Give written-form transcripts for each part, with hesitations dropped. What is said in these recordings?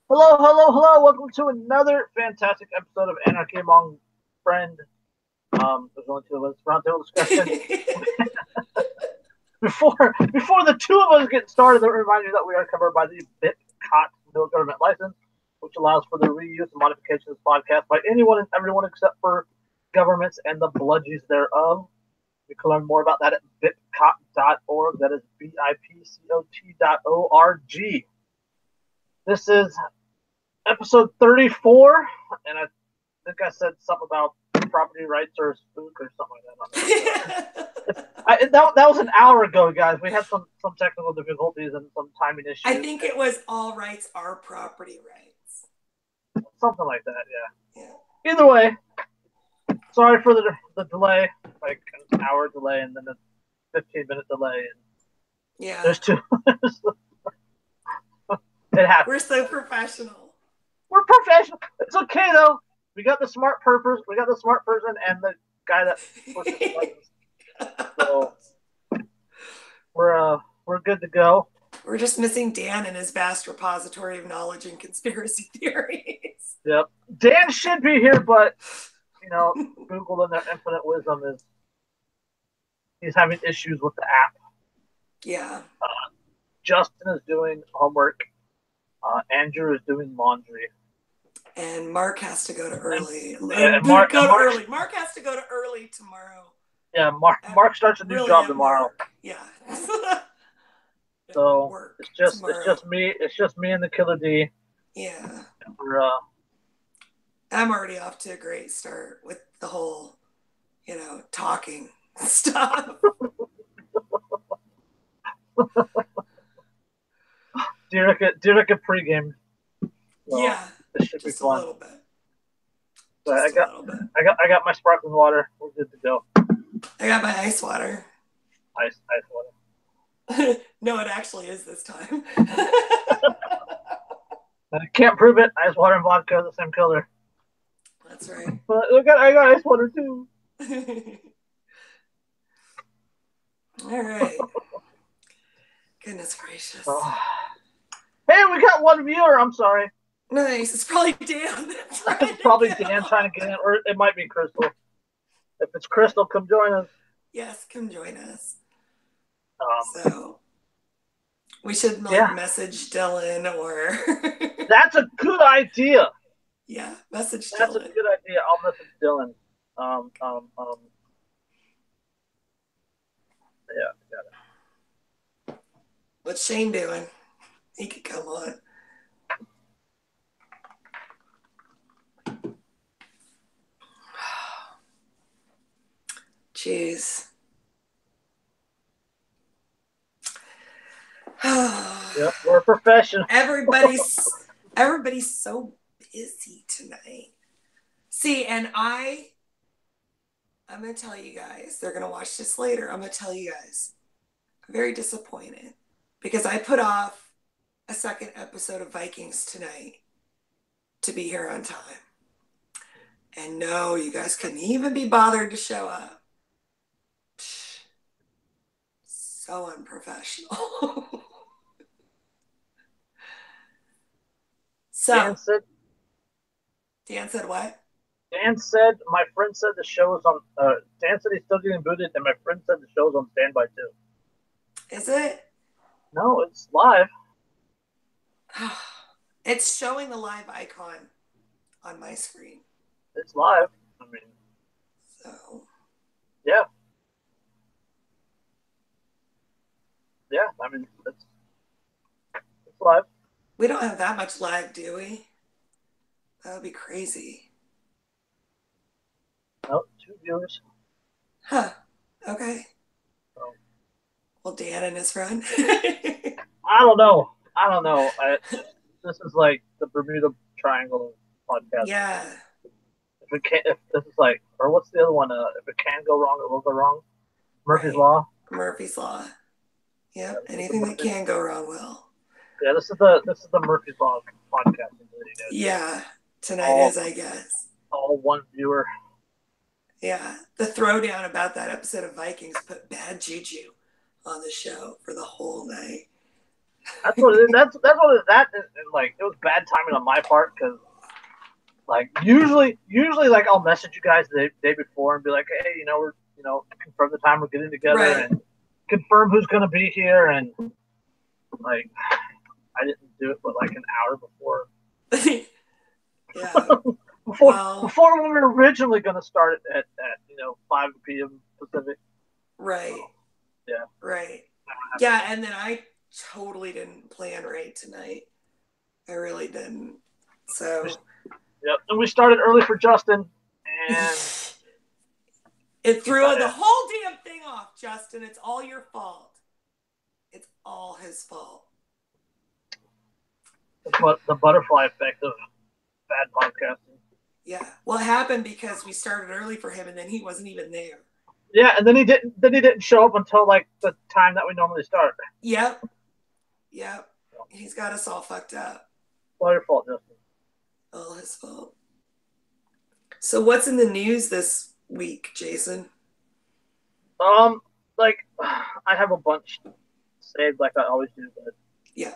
Hello, hello, hello. Welcome to another fantastic episode of Anarchy Among Friend. There's only two of us. Roundtable discussion. Before the two of us get started, let me remind you that we are covered by the BitCot no government license, which allows for the reuse and modification of this podcast by anyone and everyone except for governments and the bludgies thereof. You can learn more about that at bitcot.org. That is BIPCOT.org. This is episode 34, and I think I said something about property rights or spook or something like that. That was an hour ago, guys. We had some technical difficulties and some timing issues. I think it was all rights are property rights. Something like that, yeah. Either way, sorry for the delay, like an hour delay and then a 15-minute delay. Yeah. There's two. It happens. We're so professional. We're professional. It's okay though. We got the smart person. We got the smart person and the guy that pushes the buttons. So we're good to go. We're just missing Dan and his vast repository of knowledge and conspiracy theories. Yep. Dan should be here, but Google and their infinite wisdom he's having issues with the app. Yeah. Justin is doing homework. Andrew is doing laundry. And Mark has to go to early. Mark has to go to early tomorrow. Yeah, Mark starts a new job tomorrow. Yeah. So it's just me and the Killer D. Yeah. We're, I'm already off to a great start with the whole, talking stuff. Do you like a pregame? So yeah, this should just be fun. A little bit. So I got my sparkling water. We're good to go. I got my ice water. Ice water. No, it actually is this time. I can't prove it. Ice water and vodka are the same color. That's right. But I got ice water too. All right. Goodness gracious. Oh. Hey, we got one viewer. I'm sorry. Nice. It's probably Dan. It's probably Dan trying to get in, or it might be Crystal. If it's Crystal, come join us. Yes, come join us. So we should message Dylan or. That's a good idea. Yeah, message Dylan. That's a good idea. I'll message Dylan. Yeah, got it. What's Shane doing? He could come on. Jeez. Yep, we're professional. Everybody's so busy tonight. See, and I'm going to tell you guys, they're going to watch this later. I'm going to tell you guys, I'm very disappointed because I put off a second episode of Vikings tonight to be here on time. And no, you guys couldn't even be bothered to show up. So unprofessional. Dan said what? Dan said, my friend said the show is on, Dan said he's still getting booted, and my friend said the show is on standby too. Is it? No, it's live. It's showing the live icon on my screen. It's live. I mean, so. Yeah. Yeah, I mean, it's live. We don't have that much lag, do we? That would be crazy. No, 2 viewers. Huh. Okay. So. Well, Dan and his friend. I don't know. This is like the Bermuda Triangle podcast. Yeah. If this is like, or what's the other one? If it can go wrong, it will go wrong. Murphy's Law. Murphy's Law. Yep. Yeah, anything that can go wrong will. Yeah, this is the Murphy's Law podcast. Yeah, tonight is, I guess. All one viewer. Yeah, the throwdown about that episode of Vikings put bad juju on the show for the whole night. That's what it is. That's what it is. That is, like, it was bad timing on my part because, like, usually like I'll message you guys the day before and be like, hey, we're confirm the time we're getting together Right. and confirm who's going to be here, and like I didn't do it but like an hour before. Yeah. Before we were originally going to start it at 5 p.m. Pacific. Right. So, yeah. Right. Yeah, and then I totally didn't plan right tonight. I really didn't. So. Yep. And we started early for Justin, and it threw the whole damn thing off, Justin. It's all your fault. It's all his fault. The butterfly effect of bad podcasting. Yeah. Well, it happened because we started early for him, and then he wasn't even there. Yeah, and then he didn't show up until like the time that we normally start. Yep. He's got us all fucked up. All your fault, Justin. All his fault. So what's in the news this week, Jason? Like I have a bunch saved like I always do, but yeah.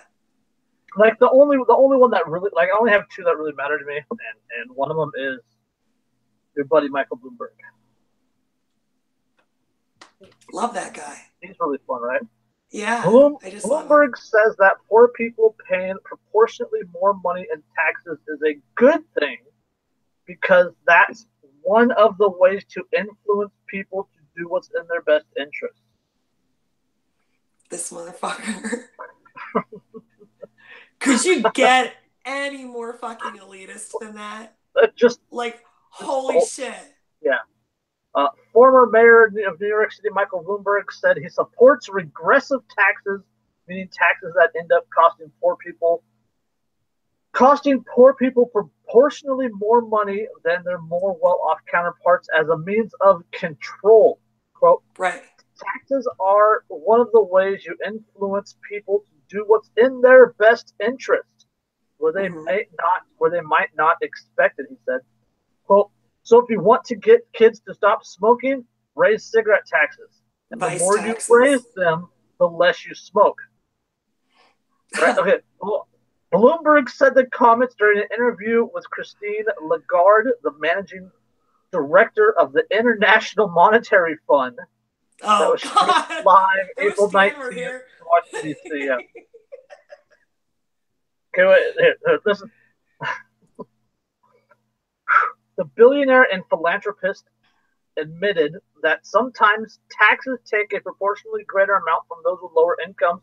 Like the only one that really, like, I only have two that really matter to me, and one of them is your buddy Michael Bloomberg. Love that guy. He's really fun, right? Yeah. Bloomberg says that poor people paying proportionately more money in taxes is a good thing because that's one of the ways to influence people to do what's in their best interest. This motherfucker. Could you get any more fucking elitist than that? Just like, holy shit. Yeah. Former mayor of New York City, Michael Bloomberg, said he supports regressive taxes, meaning taxes that end up costing poor people proportionally more money than their more well-off counterparts as a means of control. Quote, right. Taxes are one of the ways you influence people to do what's in their best interest, where they might not expect it, he said. Quote, so if you want to get kids to stop smoking, raise cigarette taxes. And the more you raise them, the less you smoke. Right? Okay. Well, Bloomberg said the comments during an interview with Christine Lagarde, the managing director of the International Monetary Fund. Oh, that was God. Live April 19th in Washington, D.C. Yeah. Okay, wait. Here, listen. The billionaire and philanthropist admitted that sometimes taxes take a proportionally greater amount from those with lower incomes,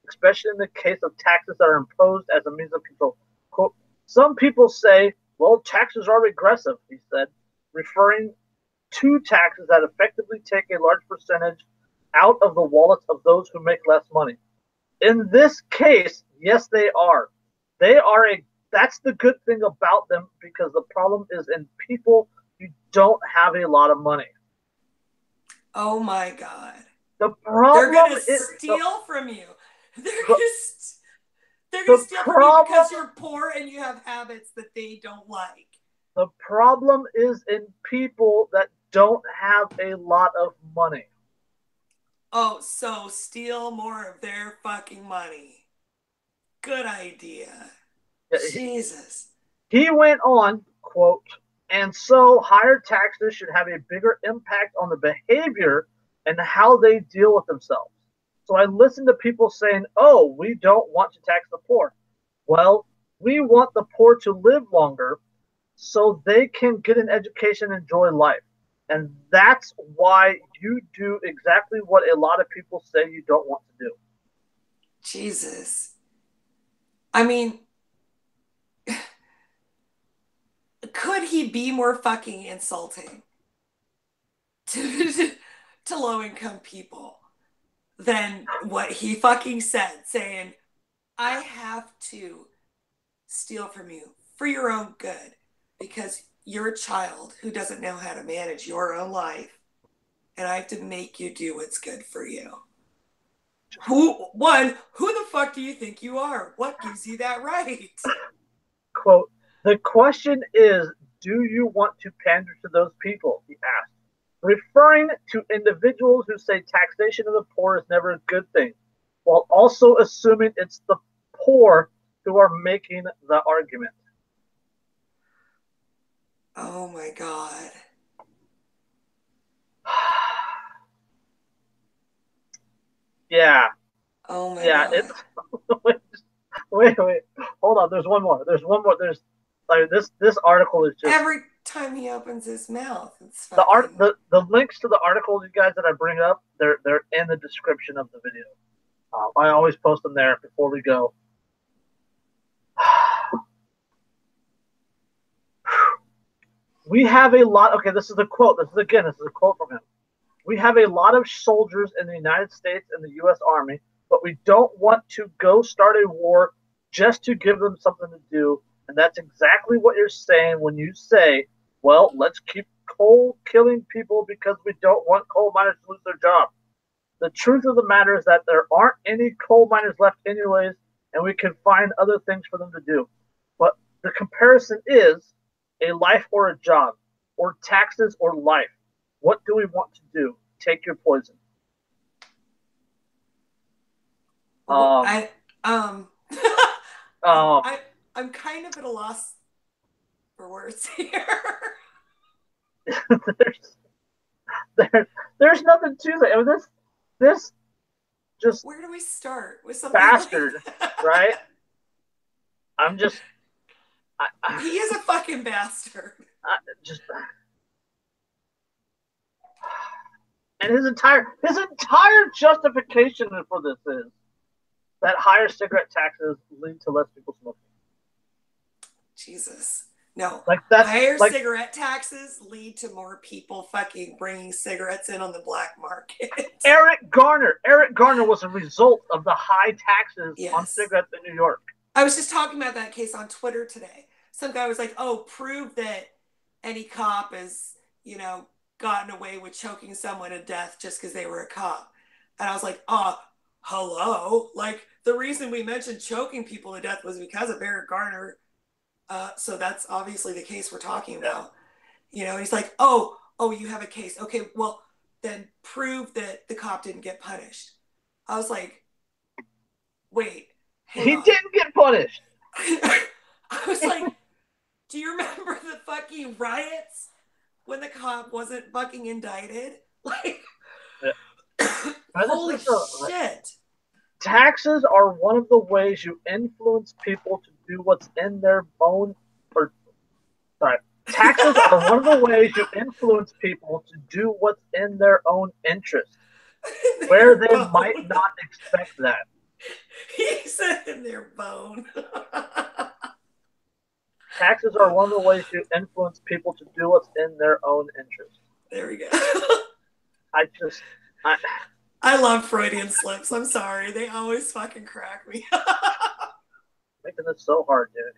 especially in the case of taxes that are imposed as a means of control. Quote, some people say, well, taxes are regressive, he said, referring to taxes that effectively take a large percentage out of the wallets of those who make less money. In this case, yes, they are. That's the good thing about them, because the problem is in people who don't have a lot of money. Oh my God. The problem they're going to steal from you. They're going to steal from you because you're poor and you have habits that they don't like. The problem is in people that don't have a lot of money. Oh, so steal more of their fucking money. Good idea. Jesus. He went on, quote, and so higher taxes should have a bigger impact on the behavior and how they deal with themselves. So I listened to people saying, oh, we don't want to tax the poor. Well, we want the poor to live longer so they can get an education and enjoy life. And that's why you do exactly what a lot of people say you don't want to do. Jesus. I mean, could he be more fucking insulting to low-income people than what he fucking said, saying, I have to steal from you for your own good because you're a child who doesn't know how to manage your own life, and I have to make you do what's good for you. Who the fuck do you think you are? What gives you that right? Quote, the question is, do you want to pander to those people, he asked, referring to individuals who say taxation of the poor is never a good thing. while also assuming it's the poor who are making the argument. Oh my God. Yeah. Oh my God. Wait. Hold on. There's one more. There's like this article is just every time he opens his mouth. It's the links to the articles, you guys, that I bring up, they're in the description of the video. I always post them there before we go. We have a lot. Okay, this is a quote. This is a quote from him. We have a lot of soldiers in the United States and the U.S. Army, but we don't want to go start a war just to give them something to do. And that's exactly what you're saying when you say, well, let's keep coal killing people because we don't want coal miners to lose their job. The truth of the matter is that there aren't any coal miners left anyways, and we can find other things for them to do. But the comparison is a life or a job, or taxes or life. What do we want to do? Take your poison. I'm kind of at a loss for words here. there's nothing to that. I mean, this just. Where do we start with something bastard, like that? right? I'm just. He is a fucking bastard. And his entire justification for this is that higher cigarette taxes lead to less people smoking. Jesus. No. Like that's higher cigarette taxes lead to more people fucking bringing cigarettes in on the black market. Eric Garner was a result of the high taxes on cigarettes in New York. I was just talking about that case on Twitter today. Some guy was like, "Oh, prove that any cop has, gotten away with choking someone to death just because they were a cop." And I was like, hello? Like, the reason we mentioned choking people to death was because of Eric Garner. So that's obviously the case we're talking about. He's like, oh, you have a case. Okay, well, then prove that the cop didn't get punished. I was like, wait. He didn't get punished. I was like, do you remember the fucking riots when the cop wasn't fucking indicted? Like, holy shit. Taxes are one of the ways you influence people to do what's in their own. Taxes are one of the ways you influence people to do what's in their own interest, where they might not expect that. He said in their bone. Taxes are one of the ways you influence people to do what's in their own interest. There we go. I love Freudian slips. I'm sorry. They always fucking crack me. Making this so hard, dude.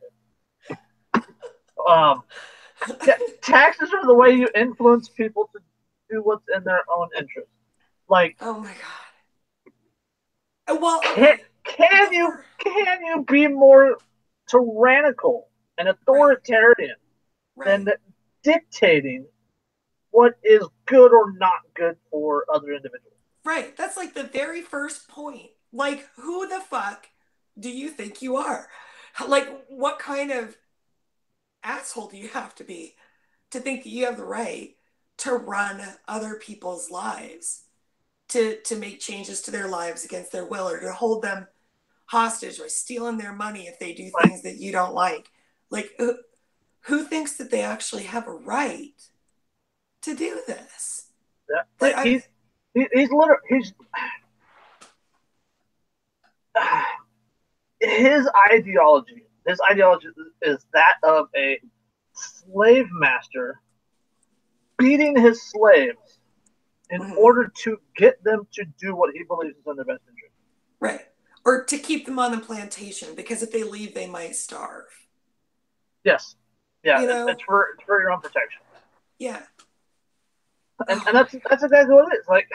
Taxes are the way you influence people to do what's in their own interest. Like, oh my god. Well, can you be more tyrannical and authoritarian than dictating what is good or not good for other individuals? Right. That's like the very first point. Like, who the fuck do you think you are? Like, what kind of asshole do you have to be to think that you have the right to run other people's lives, to make changes to their lives against their will, or to hold them hostage by stealing their money if they do things that you don't like? Like, who thinks that they actually have a right to do this? Yeah, he's literally his ideology is that of a slave master beating his slaves in order to get them to do what he believes is in their best interest. Right. Or to keep them on the plantation, because if they leave, they might starve. Yes. Yeah, it's for your own protection. Yeah. And that's exactly what it is. Like,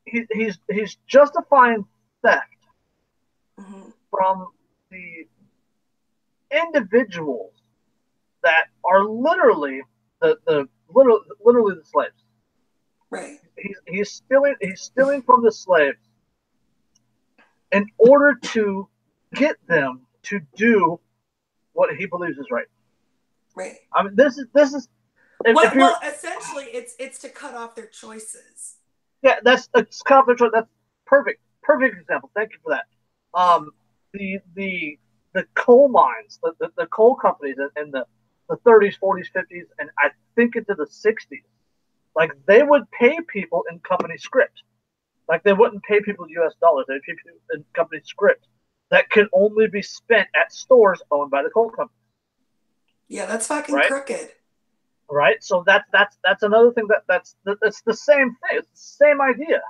he's justifying theft from the individuals that are literally literally the slaves. Right. He's stealing from the slaves in order to get them to do what he believes is right. Right. I mean, this is. Well, essentially, it's to cut off their choices. Yeah, that's cut off their choice. That's perfect example. Thank you for that. The coal mines, the coal companies in the 30s, 40s, 50s, and I think into the 60s, like they would pay people in company script. Like they wouldn't pay people US dollars. They'd pay people in company script that could only be spent at stores owned by the coal company. Yeah, that's fucking crooked. Right. So that's another thing that's the same thing. It's the same idea.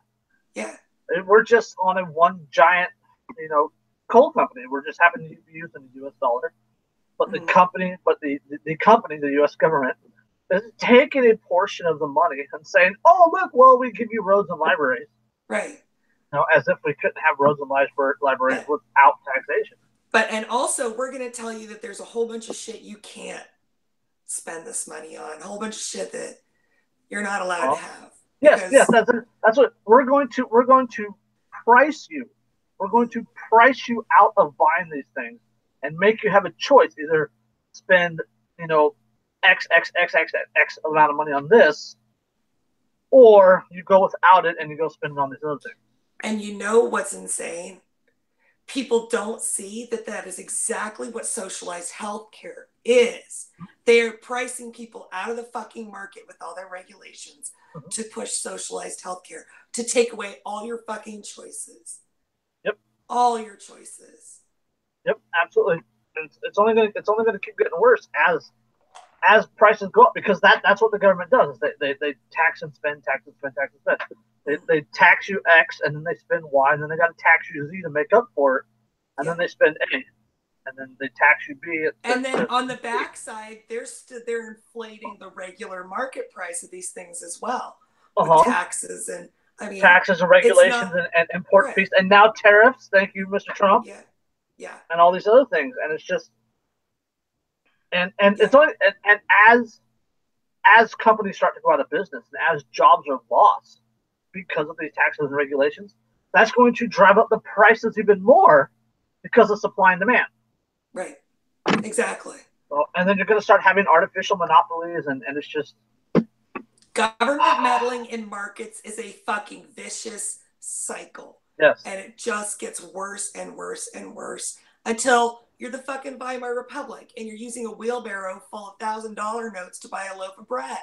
Yeah. We're just on a one giant, coal company. We're just happening to be using the US dollar. But the company, the US government, is taking a portion of the money and saying, "Oh, look, well, we give you roads and libraries." Right. As if we couldn't have roads and libraries without taxation. And also, we're going to tell you that there's a whole bunch of shit you can't spend this money on. A whole bunch of shit that you're not allowed to have. Yes, that's what we're going to price you. We're going to price you out of buying these things and make you have a choice. Either spend, X amount of money on this, or you go without it and you go spend it on these other things. And you know what's insane? People don't see that is exactly what socialized healthcare is. They're pricing people out of the fucking market with all their regulations to push socialized healthcare, to take away all your fucking choices. Yep. All your choices. Yep, absolutely. It's only going to keep getting worse as prices go up, because that's what the government does. They tax and spend, tax and spend, tax and spend. They tax you X, and then they spend Y, and then they got to tax you Z to make up for it, and then they spend A, and then they tax you B. And then on the backside, they're inflating the regular market price of these things as well, with taxes and taxes and regulations and import fees, and now tariffs. Thank you, Mr. Trump. Yeah, and all these other things, and it's just. And it's only and as companies start to go out of business and as jobs are lost because of these taxes and regulations, that's going to drive up the prices even more because of supply and demand. Right. Exactly. So, and then you're going to start having artificial monopolies, and it's just government meddling in markets is a fucking vicious cycle. Yes. And it just gets worse and worse and worse until you're the fucking Weimar Republic and you're using a wheelbarrow full of $1,000 notes to buy a loaf of bread.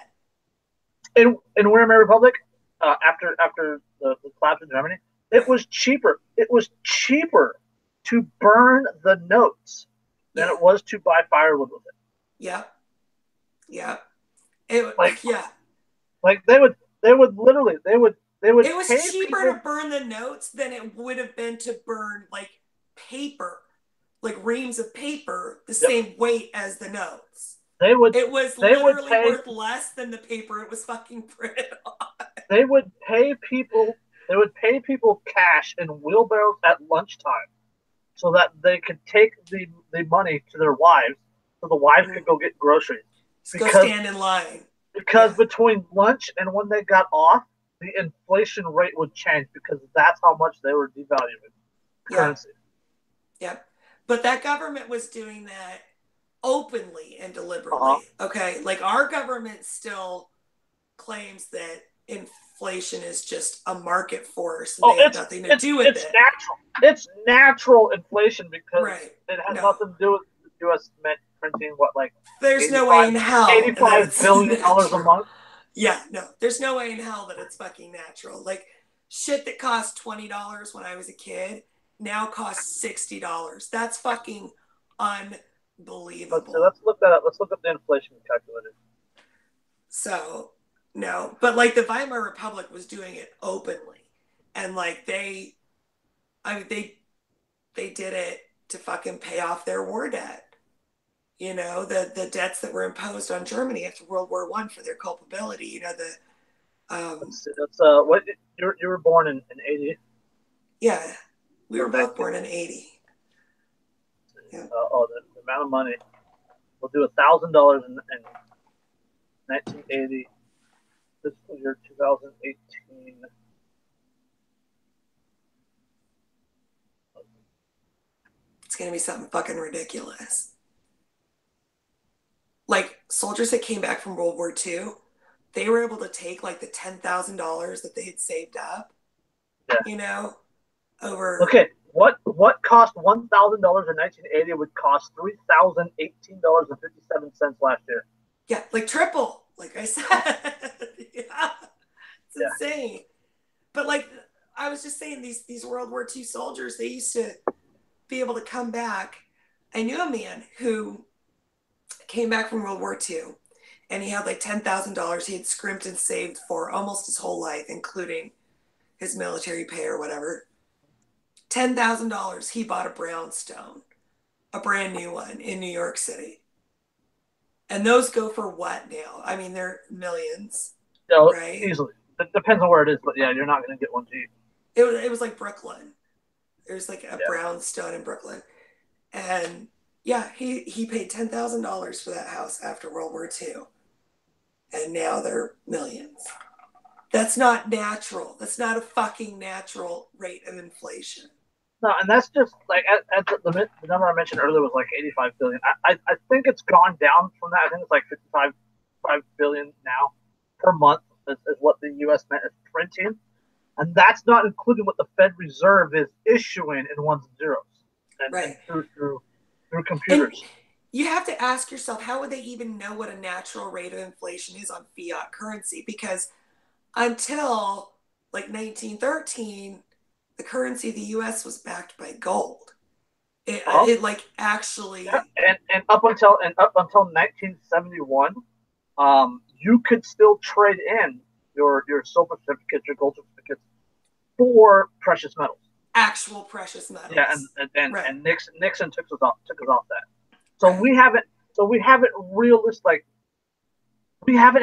In Weimar Republic, after the collapse in Germany, it was cheaper. It was cheaper to burn the notes than it was to buy firewood with it. Yeah. Yeah. Like they would literally they would. It was cheaper to burn the notes than it would have been to burn like paper. Like reams of paper, the same weight as the notes. It was literally worth less than the paper it was fucking printed on. They would pay people cash in wheelbarrows at lunchtime so that they could take the money to their wives, so the wives could go get groceries. Go stand in line. Because between lunch and when they got off, the inflation rate would change because that's how much they were devaluing currency. Yep. But that government was doing that openly and deliberately. Okay. Like our government still claims that inflation is just a market force and they have nothing to do with it. Natural. It's natural inflation because it has nothing to do with the U.S. printing there's no way in hell $85 billion a month. Yeah, no. There's no way in hell that it's fucking natural. Like shit that cost $20 when I was a kid now costs $60. That's fucking unbelievable. Let's look that up. Let's look up the inflation calculator. So, no. But like the Weimar Republic was doing it openly. And like they did it to fucking pay off their war debt. You know, the debts that were imposed on Germany after World War I for their culpability. You know, what you were born in 80? Yeah. We were both born in 80. Yeah. The amount of money. We'll do $1,000 in 1980, fiscal year 2018. going to be something fucking ridiculous. Like, soldiers that came back from World War II, they were able to take, like, the $10,000 that they had saved up, you know, over... Okay, what cost $1,000 in 1980 would cost $3,018.57 last year. Yeah, like triple, like I said. Yeah, it's insane. But, like, I was just saying, these World War II soldiers, they used to be able to come back. I knew a man who came back from World War II, and he had like $10,000 he had scrimped and saved for almost his whole life, including his military pay or whatever. $10,000, he bought a brownstone, a brand new one in New York City. And those go for what now? I mean, they're millions, right? Easily. It depends on where it is, but yeah, you're not going to get one cheap. It was like Brooklyn. There's like a brownstone in Brooklyn. And yeah, he paid $10,000 for that house after World War II. And now they're millions. That's not natural. That's not a fucking natural rate of inflation. No, and that's just like at the number I mentioned earlier was like 85 billion. I think it's gone down from that. I think it's like 55 billion now per month is what the U.S. Mint is printing, and that's not including what the Fed Reserve is issuing in ones and zeros, and through computers. And you have to ask yourself, how would they even know what a natural rate of inflation is on fiat currency? Because until like 1913, the currency of the U.S. was backed by gold. It like actually, and up until 1971, you could still trade in your silver certificates, your gold certificates for precious metals. Actual precious metals. Yeah, and Nixon took us off that. So we haven't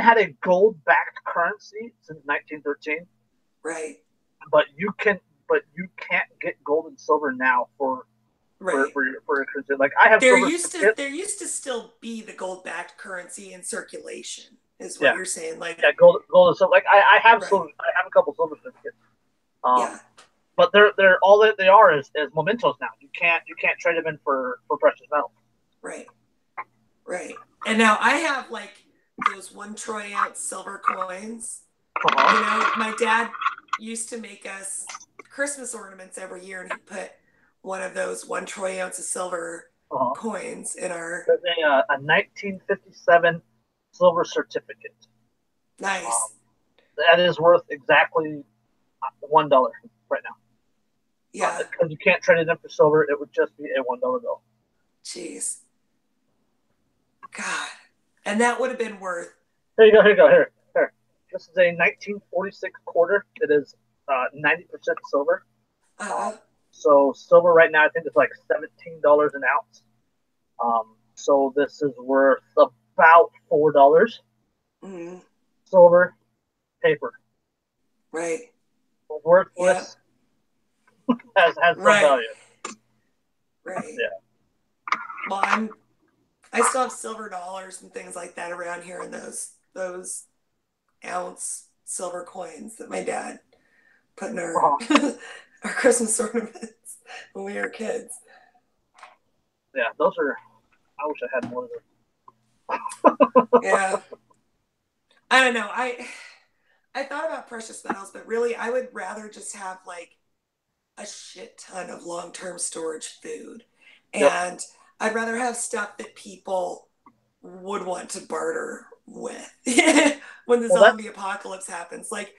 had a gold-backed currency since 1913. Right. But you can't get gold and silver now for your currency. Like I have. There used to still be the gold-backed currency in circulation, is what you're saying. Like gold and silver. Like I have silver. I have a couple silver certificates. But they're all that they are is mementos now. You can't trade them in for precious metals. Right. And now I have like those 1 troy ounce silver coins. You know, my dad used to make us Christmas ornaments every year, and he put one of those 1 troy ounce of silver coins in our. There's a 1957 silver certificate. Nice. That is worth exactly $1 right now. Yeah. Because you can't trade it in for silver, it would just be a $1 bill. Jeez. God. And that would have been worth. Here you go. Here. This is a 1946 quarter. It is 90% silver. So silver right now, I think it's like $17 an ounce. So this is worth about $4. Mm-hmm. Silver, paper. Right. Worthless. has some value. Right. Yeah. Well, I still have silver dollars and things like that around here, and those ounce silver coins that my dad put in our our Christmas ornaments when we were kids. Yeah, those are. I wish I had more of them. Yeah. I don't know. I thought about precious metals, but really, I would rather just have like a shit ton of long-term storage food, and I'd rather have stuff that people would want to barter with when the zombie apocalypse happens. Like,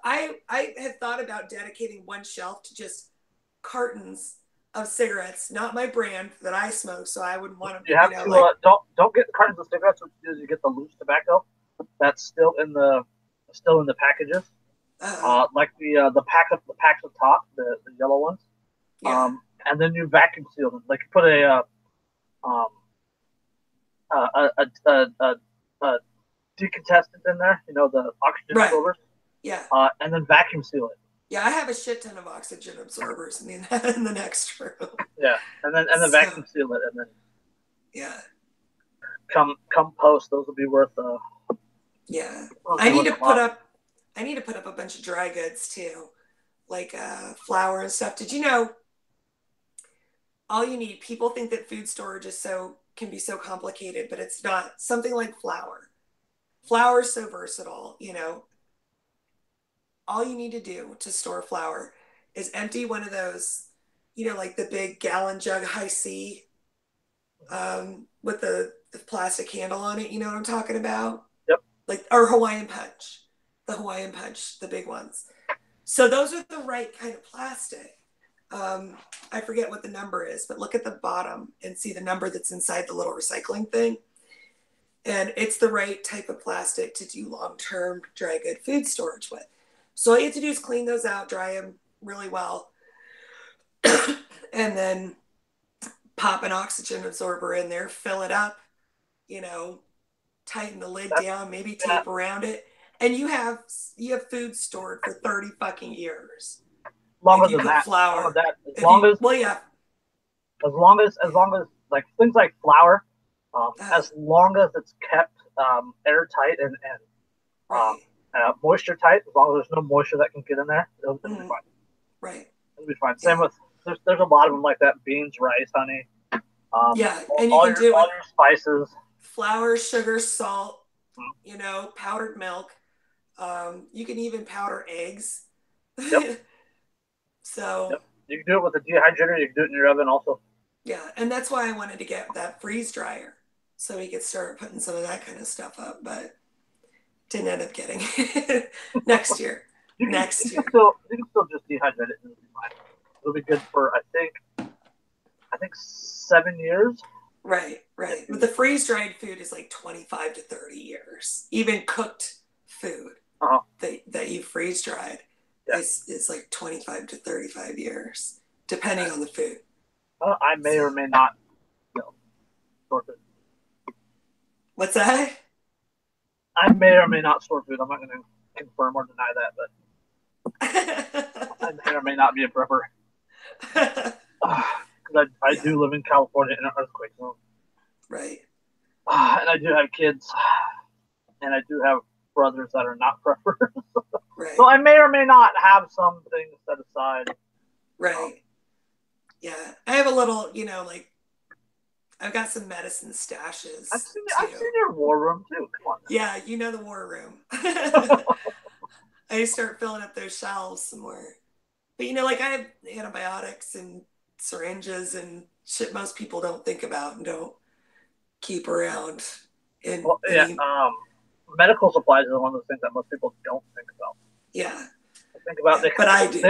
I had thought about dedicating one shelf to just cartons of cigarettes, not my brand that I smoke, so I wouldn't want to. You have to don't get cartons of cigarettes. What you do is you get the loose tobacco that's still in the packages. Like the packs up top, the yellow ones. And then you vacuum seal them. Like you put a decontestant in there. You know, the oxygen absorbers. Yeah. And then vacuum seal it. Yeah, I have a shit ton of oxygen absorbers in the next room. Yeah, and then vacuum seal it, and then come post, those will be worth. I need to put up a bunch of dry goods too, like flour and stuff. Did you know all you need. People think that food storage can be so complicated, but it's not. Something like flour. Flour is so versatile, you know. All you need to do to store flour is empty one of those, you know, like the big gallon jug high C with the plastic handle on it. You know what I'm talking about? Yep. Like, or Hawaiian Punch, the big ones. So those are the right kind of plastic. I forget what the number is, but look at the bottom and see the number that's inside the little recycling thing. And it's the right type of plastic to do long-term dry good food storage with. So all you have to do is clean those out, dry them really well, and then pop an oxygen absorber in there, fill it up, you know, tighten the lid down, maybe tape around it, and you have food stored for 30 fucking years. Longer than that. Flour. As long as like things like flour, as long as it's kept airtight and moisture tight, as long as there's no moisture that can get in there, it'll be fine. Right. It'll be fine. Same with there's a lot of them like that: beans, rice, honey. And you can do all your spices, flour, sugar, salt. You know, powdered milk. You can even powder eggs. Yep. So you can do it with a dehydrator. You can do it in your oven also. Yeah, and that's why I wanted to get that freeze dryer so we could start putting some of that kind of stuff up, but didn't end up getting it. Next year. You can still just dehydrate it and it'll be fine. It'll be good for I think 7 years. Right. But the freeze dried food is like 25 to 30 years. Even cooked food that you freeze dried is like 25 to 35 years, depending on the food. I may or may not store food. What's that? I may or may not store food. I'm not going to confirm or deny that, but I may or may not be a prepper. Because I do live in California in an earthquake zone. Right. And I do have kids. And I do have brothers that are not preppers. Right. So I may or may not have some things set aside. Right. Yeah. I have a little, you know, like, I've got some medicine stashes. I've seen your war room too. Come on. Yeah, you know the war room. I start filling up those shelves some more. But, you know, like I have antibiotics and syringes and shit most people don't think about and don't keep around. Medical supplies are one of those things that most people don't think about. Yeah. Think about but I do.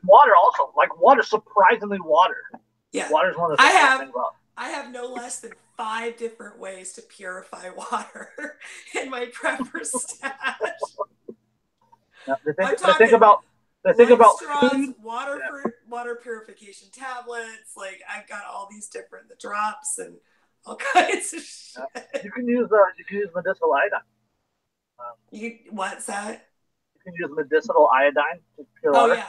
Water also, like water, surprisingly water. Yeah. Water is one of the things I think about. I have no less than 5 different ways to purify water in my prepper stash. They think about straws, food. water purification tablets. Like I've got all these different drops and all kinds of shit. You can use medicinal iodine. What's that? You can use medicinal iodine to pure water. Yeah.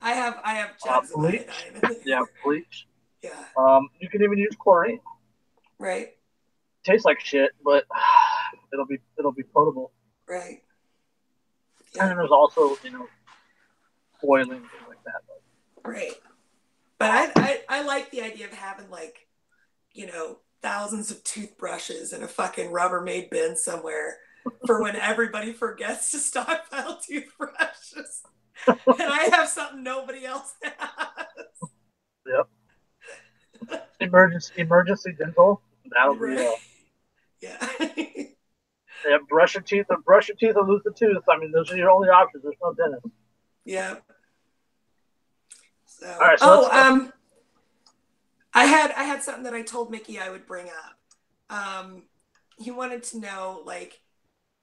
I have jugs of bleach. iodine. Bleach. Yeah. You can even use chlorine. Right. Tastes like shit, but it'll be potable. Right. Yeah. And then there's also, boiling, things like that. Right. But I like the idea of having like, thousands of toothbrushes in a fucking Rubbermaid bin somewhere for when everybody forgets to stockpile toothbrushes. And I have something nobody else has. Yep. Emergency dental. That'll be Yeah, brush your teeth or lose the tooth. I mean, those are your only options. There's no dentist. Yeah. So, all right, I had something that I told Mickey I would bring up. He wanted to know like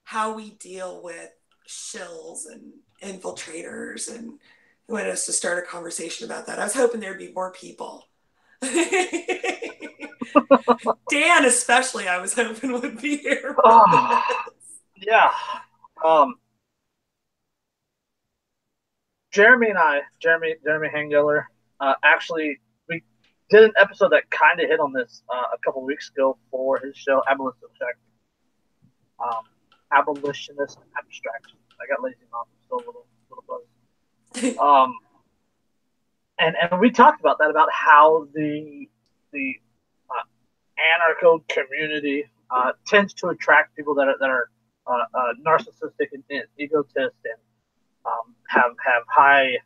how we deal with shills and infiltrators, and he wanted us to start a conversation about that. I was hoping there'd be more people. Dan especially, I was hoping would be here. Yeah. Jeremy Hangiller, actually, we did an episode that kind of hit on this a couple weeks ago for his show Abolitionist Abstraction. I got lazy mouth, still a little buzz. And we talked about that, about how the anarcho community tends to attract people that are narcissistic and egotist and have high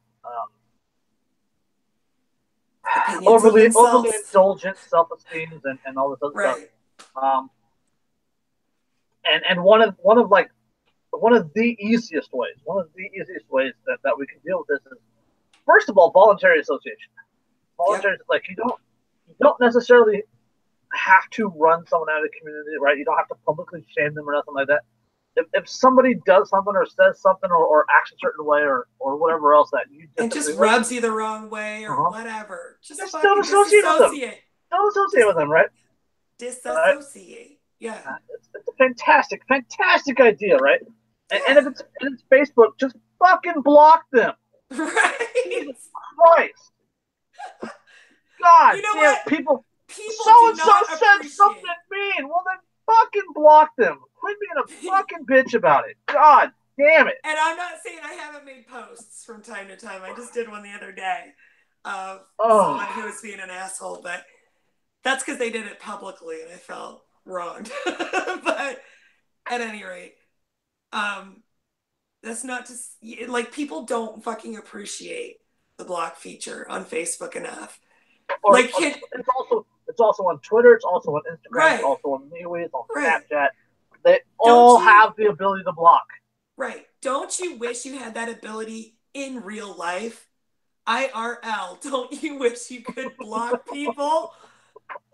overly indulgent self-esteem and all this other right. stuff. And one of the easiest ways that we can deal with this is, first of all, voluntary association. Voluntary, like you don't necessarily have to run someone out of the community, right? You don't have to publicly shame them or nothing like that. If somebody does something or says something or acts a certain way or whatever else that you and just rubs you the wrong way or whatever, just don't associate with them. Don't associate with them, right? Disassociate. Yeah. It's a fantastic idea, right? And if it's Facebook, just fucking block them. Right. Jesus Christ. God, you know what? People so and so said something mean. Well, then fucking block them. Quit being a fucking bitch about it. God damn it. And I'm not saying I haven't made posts from time to time. I just did one the other day of someone who was being an asshole, but that's because they did it publicly and I felt wronged. But at any rate, that's not just like, people don't fucking appreciate the block feature on Facebook enough. Like it's also on Twitter, it's also on Instagram, right. It's also on MeWe, it's on Snapchat. They all have the ability to block. Right. Don't you wish you had that ability in real life? IRL. Don't you wish you could block people?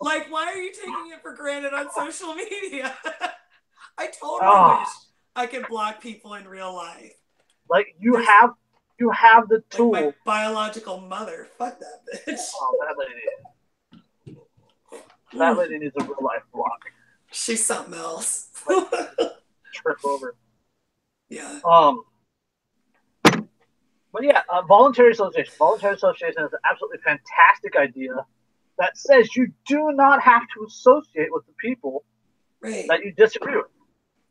Like, why are you taking it for granted on social media? I totally wish I could block people in real life. Like, you have the tool. Like my biological mother. Fuck that bitch. Oh, that lady needs a real life block. She's something else. Like, trip over. Yeah. But yeah, voluntary association. Voluntary association is an absolutely fantastic idea that says you do not have to associate with the people that you disagree with.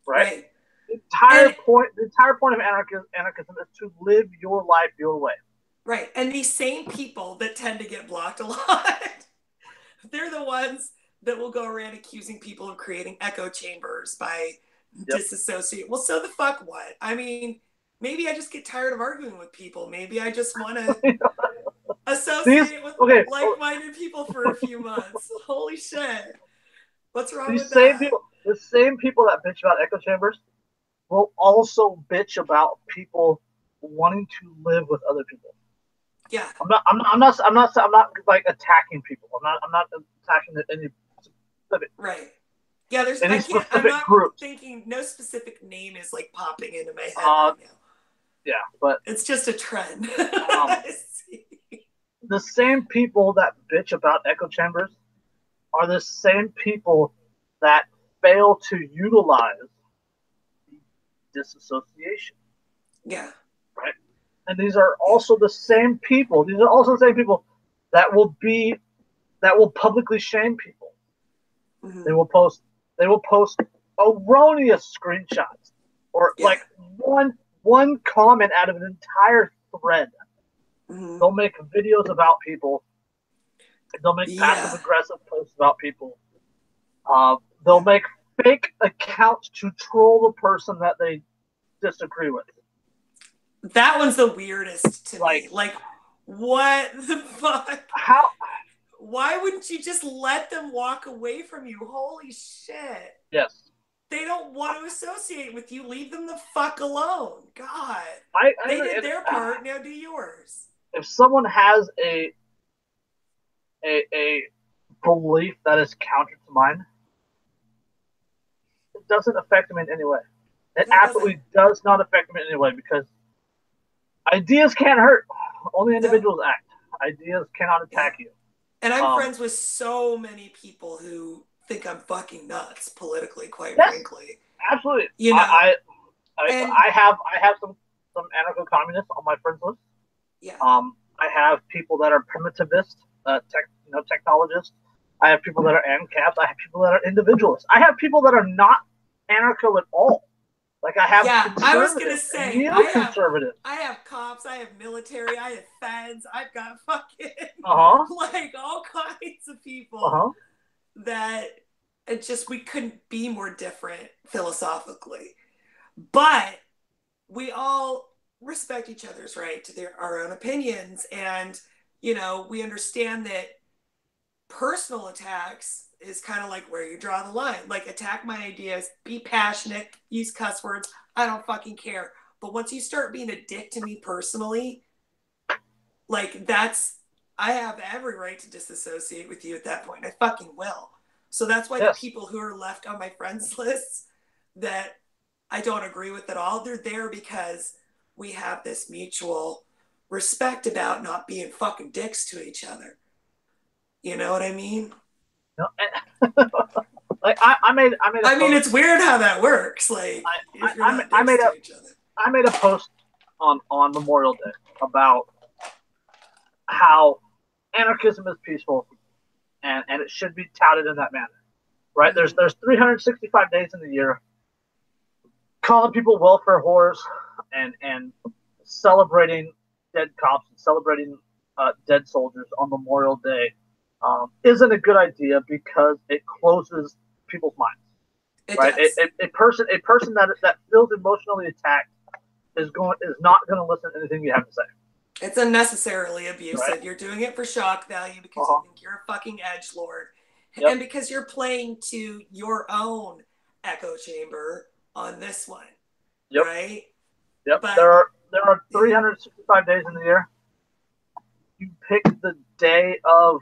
Right? The entire point of anarchism is to live your life your way. Right. And these same people that tend to get blocked a lot, they're the ones that will go around accusing people of creating echo chambers by disassociate. Well, so the fuck what? I mean, maybe I just get tired of arguing with people. Maybe I just want to associate with like-minded people for a few months. Holy shit. What's wrong with that? The same people that bitch about echo chambers will also bitch about people wanting to live with other people. Yeah. I'm not like attacking people. I'm not attacking any specific. Right. Yeah, I'm not groups. Thinking no specific name is like popping into my head right now. Yeah, but it's just a trend. The same people that bitch about echo chambers are the same people that fail to utilize disassociation. Yeah. Right? And these are also the same people. These are also the same people that will publicly shame people. Mm-hmm. They will post erroneous screenshots or like one comment out of an entire thread. Mm-hmm. They'll make videos about people. They'll make passive aggressive posts about people. They'll make fake accounts to troll the person that they disagree with. That one's the weirdest to me. Like, what the fuck? How? Why wouldn't you just let them walk away from you? Holy shit. Yes. They don't want to associate with you. Leave them the fuck alone. God. They did their part. Now do yours. If someone has a belief that is counter to mine, it doesn't affect them in any way. It absolutely does not affect them in any way because ideas can't hurt. Only individuals act. Ideas cannot attack you. And I'm friends with so many people who think I'm fucking nuts politically, quite frankly. Absolutely. You know, I have some anarcho-communists on my friends list. Yeah. I have people that are primitivist, technologists. I have people that are ANCAPs. I have people that are individualists. I have people that are not anarcho at all. Like I have I was gonna say neoconservatives. I have cops, I have military, I have feds, I've got fucking like all kinds of people that we couldn't be more different philosophically. But we all respect each other's right to our own opinions, and we understand that personal attacks is kind of like where you draw the line. Like, attack my ideas, be passionate, use cuss words, I don't fucking care. But once you start being a dick to me personally, like, I have every right to disassociate with you at that point. I fucking will. So that's why the people who are left on my friends list that I don't agree with at all, they're there because we have this mutual respect about not being fucking dicks to each other. You know what I mean? No, like I made a I mean, it's weird how that works. Like, if you're not dicks to each other. I made a post on Memorial Day about how anarchism is peaceful and it should be touted in that manner. Right? Mm-hmm. There's 365 days in the year. Calling people welfare whores and celebrating dead cops and celebrating dead soldiers on Memorial Day isn't a good idea because it closes people's minds. Right? A person that feels emotionally attacked is not going to listen to anything you have to say. It's unnecessarily abusive. Right? You're doing it for shock value because you think you're a fucking edgelord, and because you're playing to your own echo chamber on this one. Yep. Right? Yep. But there are 365 days in the year. You pick the day of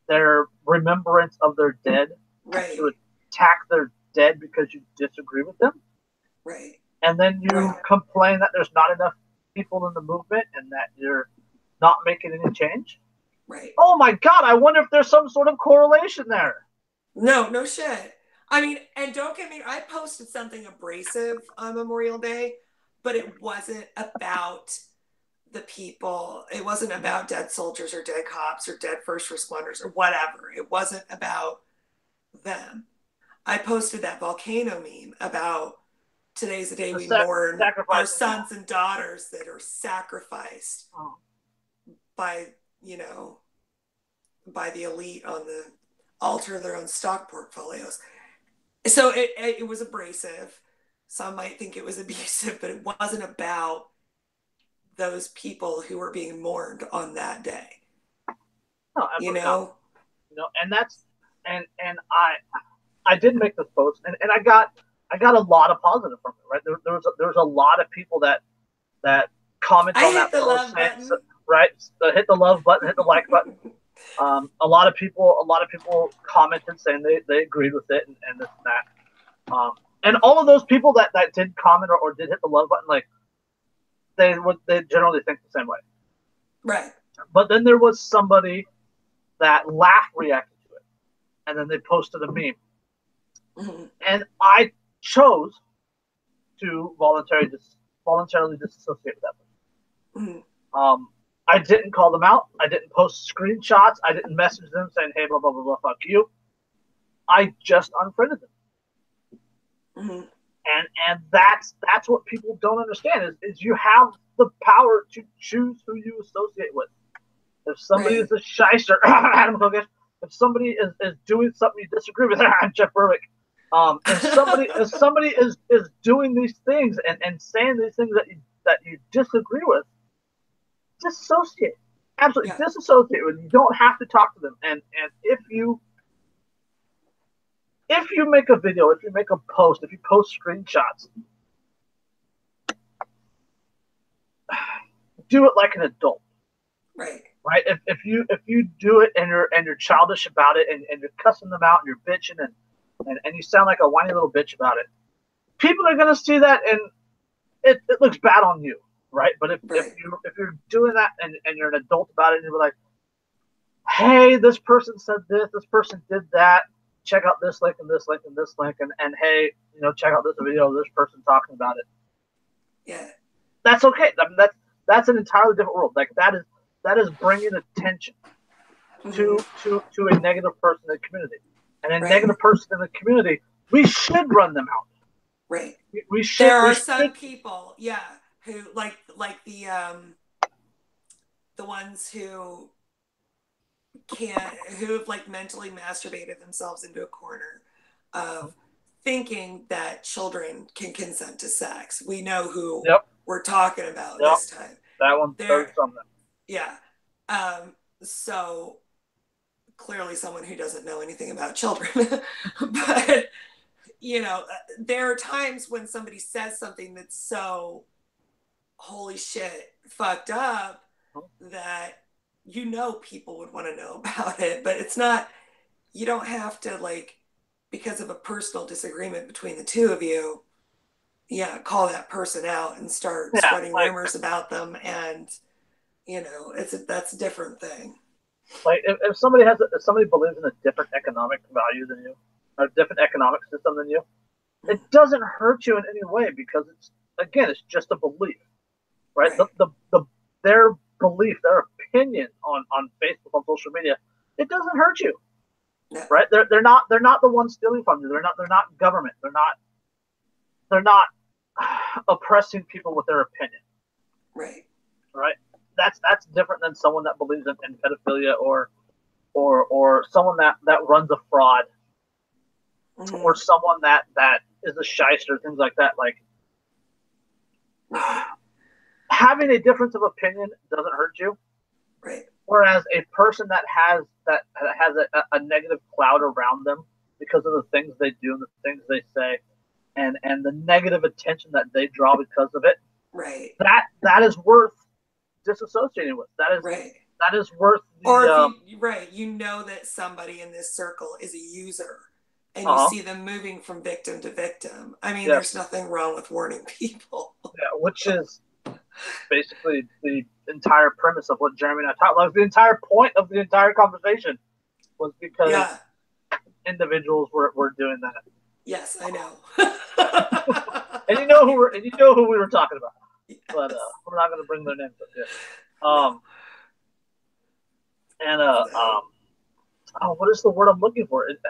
their remembrance of their dead. Right. To attack their dead because you disagree with them. Right. And then you complain that there's not enough people in the movement and that you're not making any change. Right. Oh my God, I wonder if there's some sort of correlation there. No shit. I mean, and don't get me, I posted something abrasive on Memorial Day, but it wasn't about the people. It wasn't about dead soldiers or dead cops or dead first responders or whatever. It wasn't about them. I posted that volcano meme about today's the day we mourn our sons and daughters that are sacrificed by the elite on the altar of their own stock portfolios. So it was abrasive. Some might think it was abusive, but it wasn't about those people who were being mourned on that day. No, and that's and I did make this post and I got a lot of positive from it. Right, there was a lot of people that commented on that post, right? So hit the love button, hit the like button. A lot of people commented saying they agreed with it and this and that. And all of those people that did comment or did hit the love button, like they generally think the same way. Right. But then there was somebody that laugh reacted to it, and then they posted a meme. Mm-hmm. And I chose to voluntarily disassociate with that person. Mm-hmm. I didn't call them out. I didn't post screenshots. I didn't message them saying, hey, blah, blah, blah, blah, fuck you. I just unfriended them. Mm-hmm. And that's what people don't understand is you have the power to choose who you associate with. If somebody is a shyster, Adam Kokesh, if somebody is doing something you disagree with, I'm Jeff Berwick. If somebody is doing these things and saying these things that you disagree with, disassociate. Absolutely disassociate with them. You don't have to talk to them. And if you make a video, if you make a post, if you post screenshots, do it like an adult. Right. Right? If you do it and you're childish about it and you're cussing them out and you're bitching and you sound like a whiny little bitch about it, people are gonna see that and it looks bad on you. Right? But if you're doing that and you're an adult about it and you're like, hey, this person said this person did that, check out this link and this link and this link and hey, check out this video of this person talking about it. Yeah. That's okay. I mean, that's an entirely different world. Like that is bringing attention to a negative person in the community. And a negative person in the community, we should run them out. Right. We should. There are some people, yeah, who like the ones who have like mentally masturbated themselves into a corner of thinking that children can consent to sex. We know who we're talking about this time. That one does something. Yeah. So clearly someone who doesn't know anything about children. But, you know, there are times when somebody says something that's so holy shit fucked up that you know people would want to know about it, but it's not, you don't have to, like, because of a personal disagreement between the two of you, call that person out and start spreading rumors about them, and you know, that's a different thing. Like if somebody believes in a different economic value than you, or a different economic system than you, it doesn't hurt you in any way, because it's just a belief, right? Their belief, their opinion on Facebook, on social media, it doesn't hurt you, right? They're not the ones stealing from you. They're not government. They're not oppressing people with their opinion, right? That's different than someone that believes in pedophilia or someone that runs a fraud, or someone that is a shyster, things like that. Like, having a difference of opinion doesn't hurt you, right? Whereas a person that has a negative cloud around them because of the things they do and the things they say, and the negative attention that they draw because of it, right? That is worth disassociating with. That is worth you know that somebody in this circle is a user, and you see them moving from victim to victim. I mean, there's nothing wrong with warning people. Which is basically the entire premise of what Jeremy and I talked about. The entire point of the entire conversation was because individuals were doing that. Yes, I know. And you know who we were talking about. Yes. But we're not going to bring their names up here. What is the word I'm looking for? It's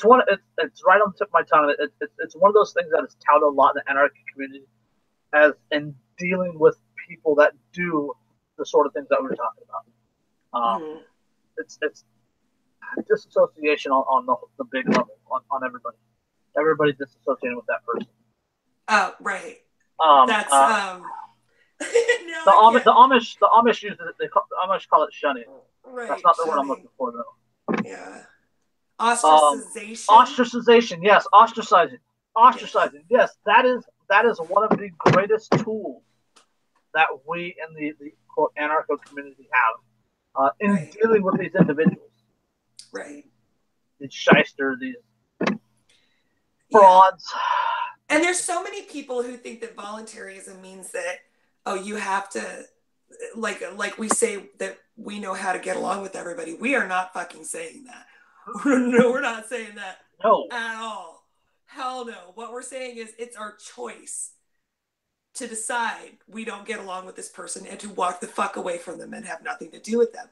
right on the tip of my tongue. It's one of those things that is touted a lot in the anarchy community as in dealing with people that do the sort of things that we were talking about. It's disassociation on the big level on everybody. Everybody disassociating with that person. Oh, right. That's the Amish use it. The Amish call it shunning. Right. That's not the word I'm looking for, though. Yeah. Ostracization. Ostracization. Yes. Ostracizing. Yes. That is one of the greatest tools that we in the quote anarcho community have in dealing with these individuals. Right. These shysters, these frauds. And there's so many people who think that voluntarism means that, you have to, like we say that we know how to get along with everybody. We are not fucking saying that. No, we're not saying that. No. At all. Hell no. What we're saying is it's our choice to decide we don't get along with this person and to walk the fuck away from them and have nothing to do with them.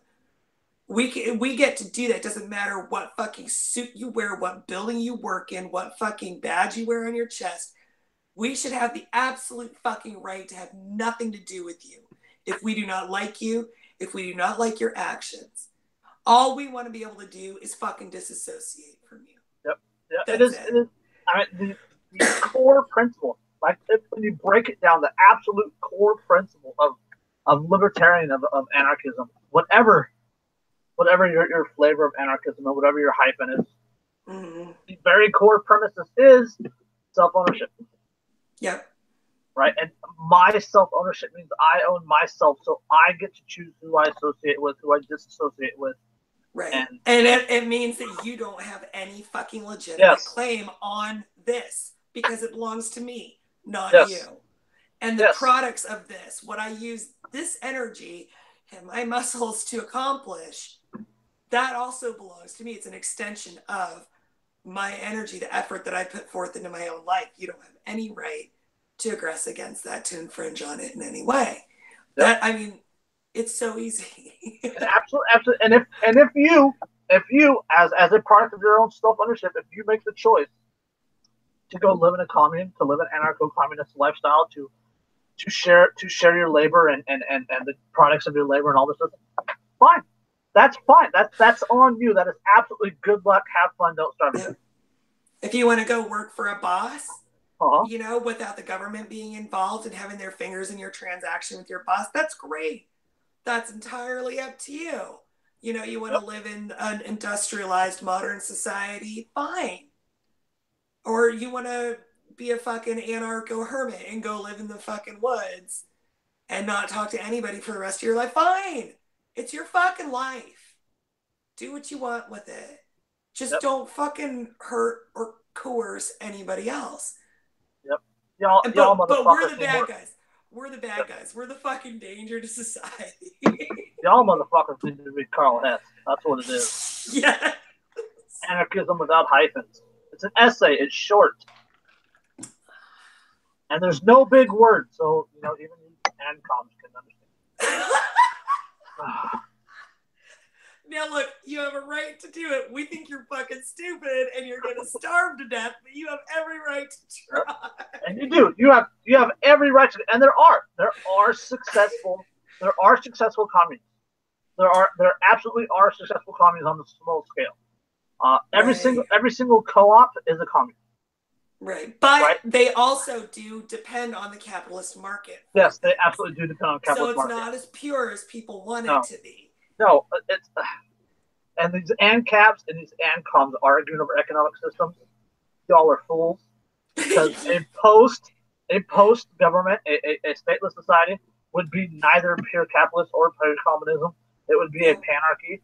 We get to do that. It doesn't matter what fucking suit you wear, what building you work in, what fucking badge you wear on your chest. We should have the absolute fucking right to have nothing to do with you. If we do not like you, if we do not like your actions, all we want to be able to do is fucking disassociate from you. Yep. Yeah, it is. I mean, the core principle, like when you break it down, the absolute core principle of libertarian, of anarchism, whatever your flavor of anarchism or whatever your hyphen is, the very core premise is self-ownership. Yep. Right? And my self-ownership means I own myself, so I get to choose who I associate with, who I disassociate with. Right. And it means that you don't have any fucking legitimate claim on this because it belongs to me, not you. And the products of this, what I use this energy and my muscles to accomplish, that also belongs to me. It's an extension of my energy, the effort that I put forth into my own life. You don't have any right to aggress against that, to infringe on it in any way. That, I mean, it's so easy. Absolutely. And if as a product of your own self-ownership, if you make the choice to go live in a commune, to live an anarcho-communist lifestyle, to share your labor and the products of your labor and all this stuff, fine. That's fine. That's on you. That is absolutely good luck. Have fun. Don't starve. Yeah. If you want to go work for a boss, you know, without the government being involved and having their fingers in your transaction with your boss, that's great. That's entirely up to you. You know, you want to live in an industrialized modern society, fine. Or you want to be a fucking anarcho hermit and go live in the fucking woods and not talk to anybody for the rest of your life, fine. It's your fucking life. Do what you want with it. Just don't fucking hurt or coerce anybody else. But we're the bad guys. We're the bad guys. We're the fucking danger to society. Y'all motherfuckers need to read Carl Hess. That's what it is. Yeah. Anarchism without hyphens. It's an essay. It's short. And there's no big words, so, you know, even ANCOMs can understand. Now, look, you have a right to do it. We think you're fucking stupid and you're going to starve to death, but you have every right to try. And you do. You have every right to. And there are successful communes. There absolutely are successful communes on the small scale. Every single co-op is a commune. Right. But they also do depend on the capitalist market. Yes, they absolutely do depend on the capitalist market. So it's not as pure as people want it to be. No, it's and these ANCAPs and these ANCOMs arguing over economic systems. Y'all are fools, because a post government, a stateless society would be neither pure capitalist or pure communism. It would be a panarchy.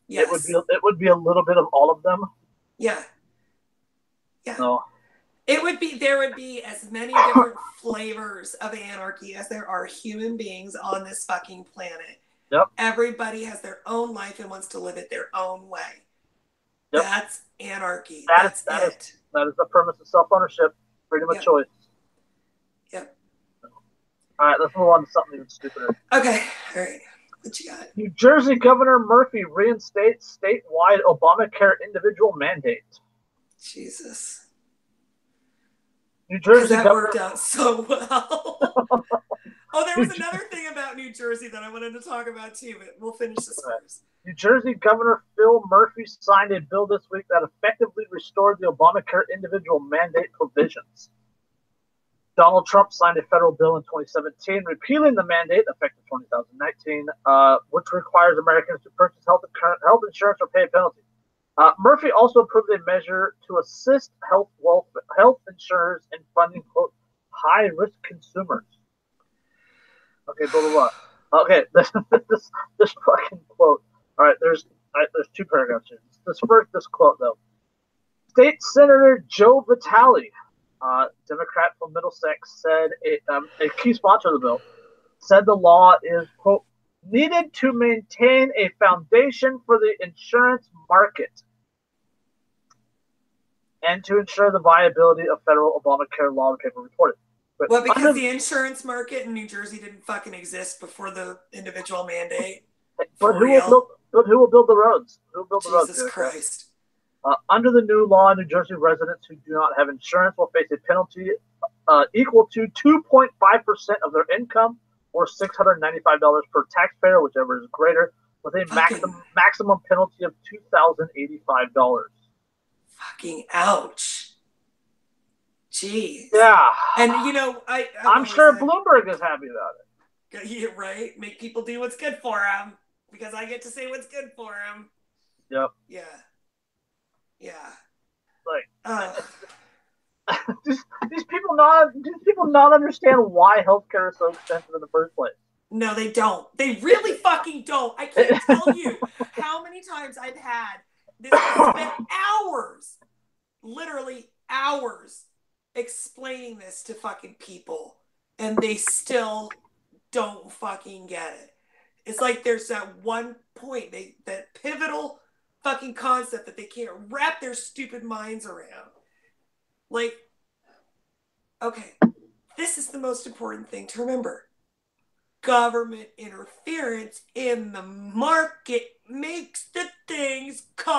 Yes. It would be a little bit of all of them. Yeah. Yeah. So, there would be as many different flavors of anarchy as there are human beings on this fucking planet. Yep. Everybody has their own life and wants to live it their own way. Yep. That's anarchy. That is the premise of self-ownership, freedom of choice. Yep. All right, let's move on to something even stupider. Okay. All right. What you got? New Jersey Governor Murphy reinstates statewide Obamacare individual mandate. Jesus. New Jersey that worked out so well. Oh, there was another thing about New Jersey that I wanted to talk about too, but we'll finish this first. New Jersey Governor Phil Murphy signed a bill this week that effectively restored the Obamacare individual mandate provisions. Donald Trump signed a federal bill in 2017 repealing the mandate, effective 2019, which requires Americans to purchase health insurance or pay a penalty. Murphy also approved a measure to assist health insurers in funding, quote, high-risk consumers. Okay, blah, blah, blah. Okay, this fucking quote. All right, there's two paragraphs here. This quote, though. State Senator Joe Vitale, Democrat from Middlesex, said a key sponsor of the bill, said the law is, quote, needed to maintain a foundation for the insurance market and to ensure the viability of federal Obamacare law, the paper reported. Well, because the insurance market in New Jersey didn't fucking exist before the individual mandate. But who will build the roads? Who will build the roads? Jesus Christ. Under the new law, New Jersey residents who do not have insurance will face a penalty equal to 2.5% of their income, or $695 per taxpayer, whichever is greater, with a maximum penalty of $2,085. Fucking ouch. Jeez. Yeah. And you know, I'm sure Bloomberg is happy about it. Yeah, right. Make people do what's good for them, because I get to say what's good for them. Yep. Yeah. Yeah. Like, these people not understand why healthcare is so expensive in the first place. No, they don't. They really fucking don't. I can't tell you how many times I've had this. I spent hours, literally hours, explaining this to fucking people, and they still don't fucking get it. It's like there's that one point, that pivotal fucking concept that they can't wrap their stupid minds around. Like, okay, this is the most important thing to remember. Government interference in the market makes the things cost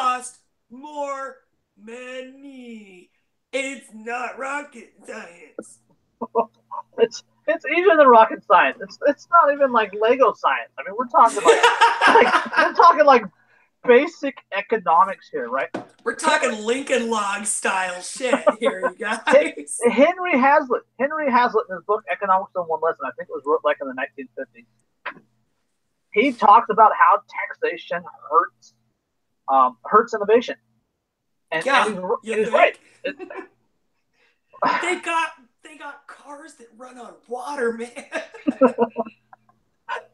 even rocket science. It's not even like Lego science. I mean, we're talking like basic economics here, right? We're talking Lincoln Log style shit here, you guys. Henry Hazlitt in his book Economics in One Lesson, I think it was wrote like in the 1950s. He talks about how taxation hurts innovation. And he's right. They got cars that run on water, man.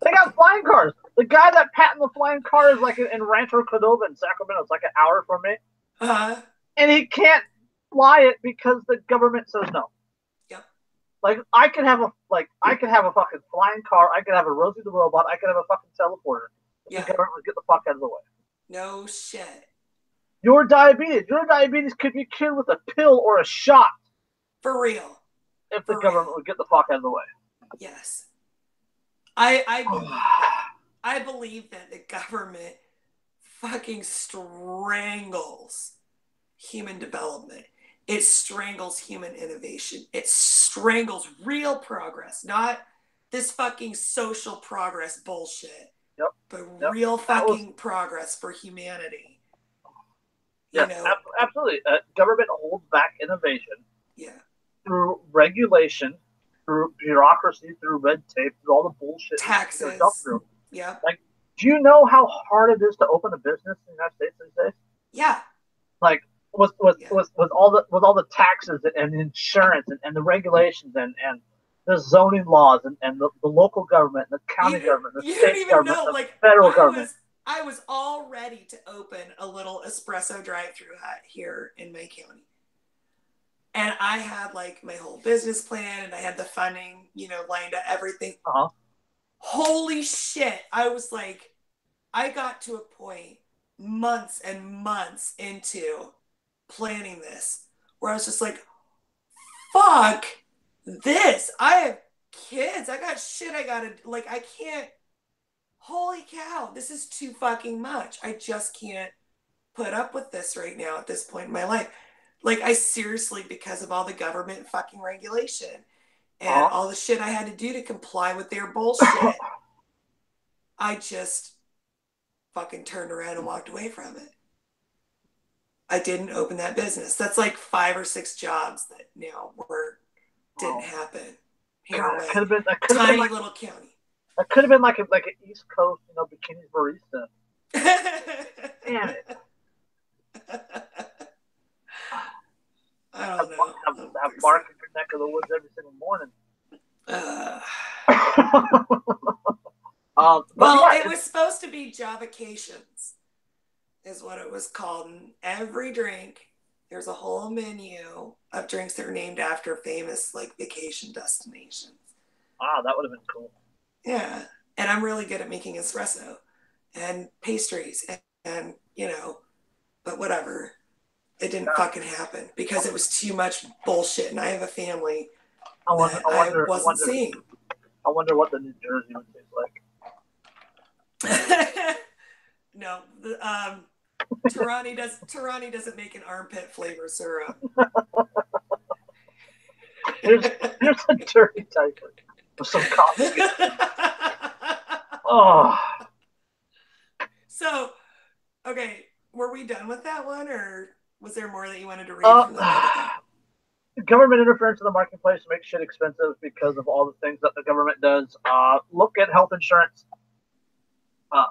They got flying cars. The guy that patented the flying car is like in Rancho Cordova in Sacramento. It's like an hour from me. And he can't fly it because the government says no. Yep. Like I could have a fucking flying car. I could have a Rosie the robot. I could have a fucking teleporter. Yeah. The government would get the fuck out of the way. No shit. Your diabetes could be cured with a pill or a shot. For real. If the government would get the fuck out of the way. Yes. I believe that the government fucking strangles human development. It strangles human innovation. It strangles real progress, not this fucking social progress bullshit. Yep. But real fucking progress for humanity. Yes, absolutely. Government holds back innovation. Yeah. Through regulation, through bureaucracy, through red tape, through all the bullshit. Taxes. Yeah. Like, do you know how hard it is to open a business in the United States these days? Yeah. Like, with all the taxes and insurance and the regulations and the zoning laws and the local government and the county government, the state government, the federal government. I was all ready to open a little espresso drive-through here in May County. And I had like my whole business plan and I had the funding, lined up, everything. Holy shit. I was like, I got to a point months and months into planning this where I was just like, fuck this. I have kids. I got shit I gotta, I can't, holy cow, this is too fucking much. I just can't put up with this right now at this point in my life. I seriously, because of all the government fucking regulation and all the shit I had to do to comply with their bullshit, I just fucking turned around and walked away from it. I didn't open that business. That's like 5 or 6 jobs that didn't happen. God, that could have been tiny little county. That could have been like an East Coast, bikini barista. Damn it. I don't know. Have bark in your neck of the woods every single morning. It was supposed to be Javacations, is what it was called. And every drink, there's a whole menu of drinks that are named after famous vacation destinations. Wow, that would have been cool. Yeah, and I'm really good at making espresso and pastries, and but whatever. It didn't fucking happen because it was too much bullshit, and I have a family I wasn't seeing. I wonder what the New Jersey would taste like. No, Tarani doesn't make an armpit flavor syrup. Here's a dirty diaper with some coffee. Oh. So, okay, were we done with that one, or was there more that you wanted to read from that? Government interference in the marketplace makes shit expensive because of all the things that the government does. Look at health insurance,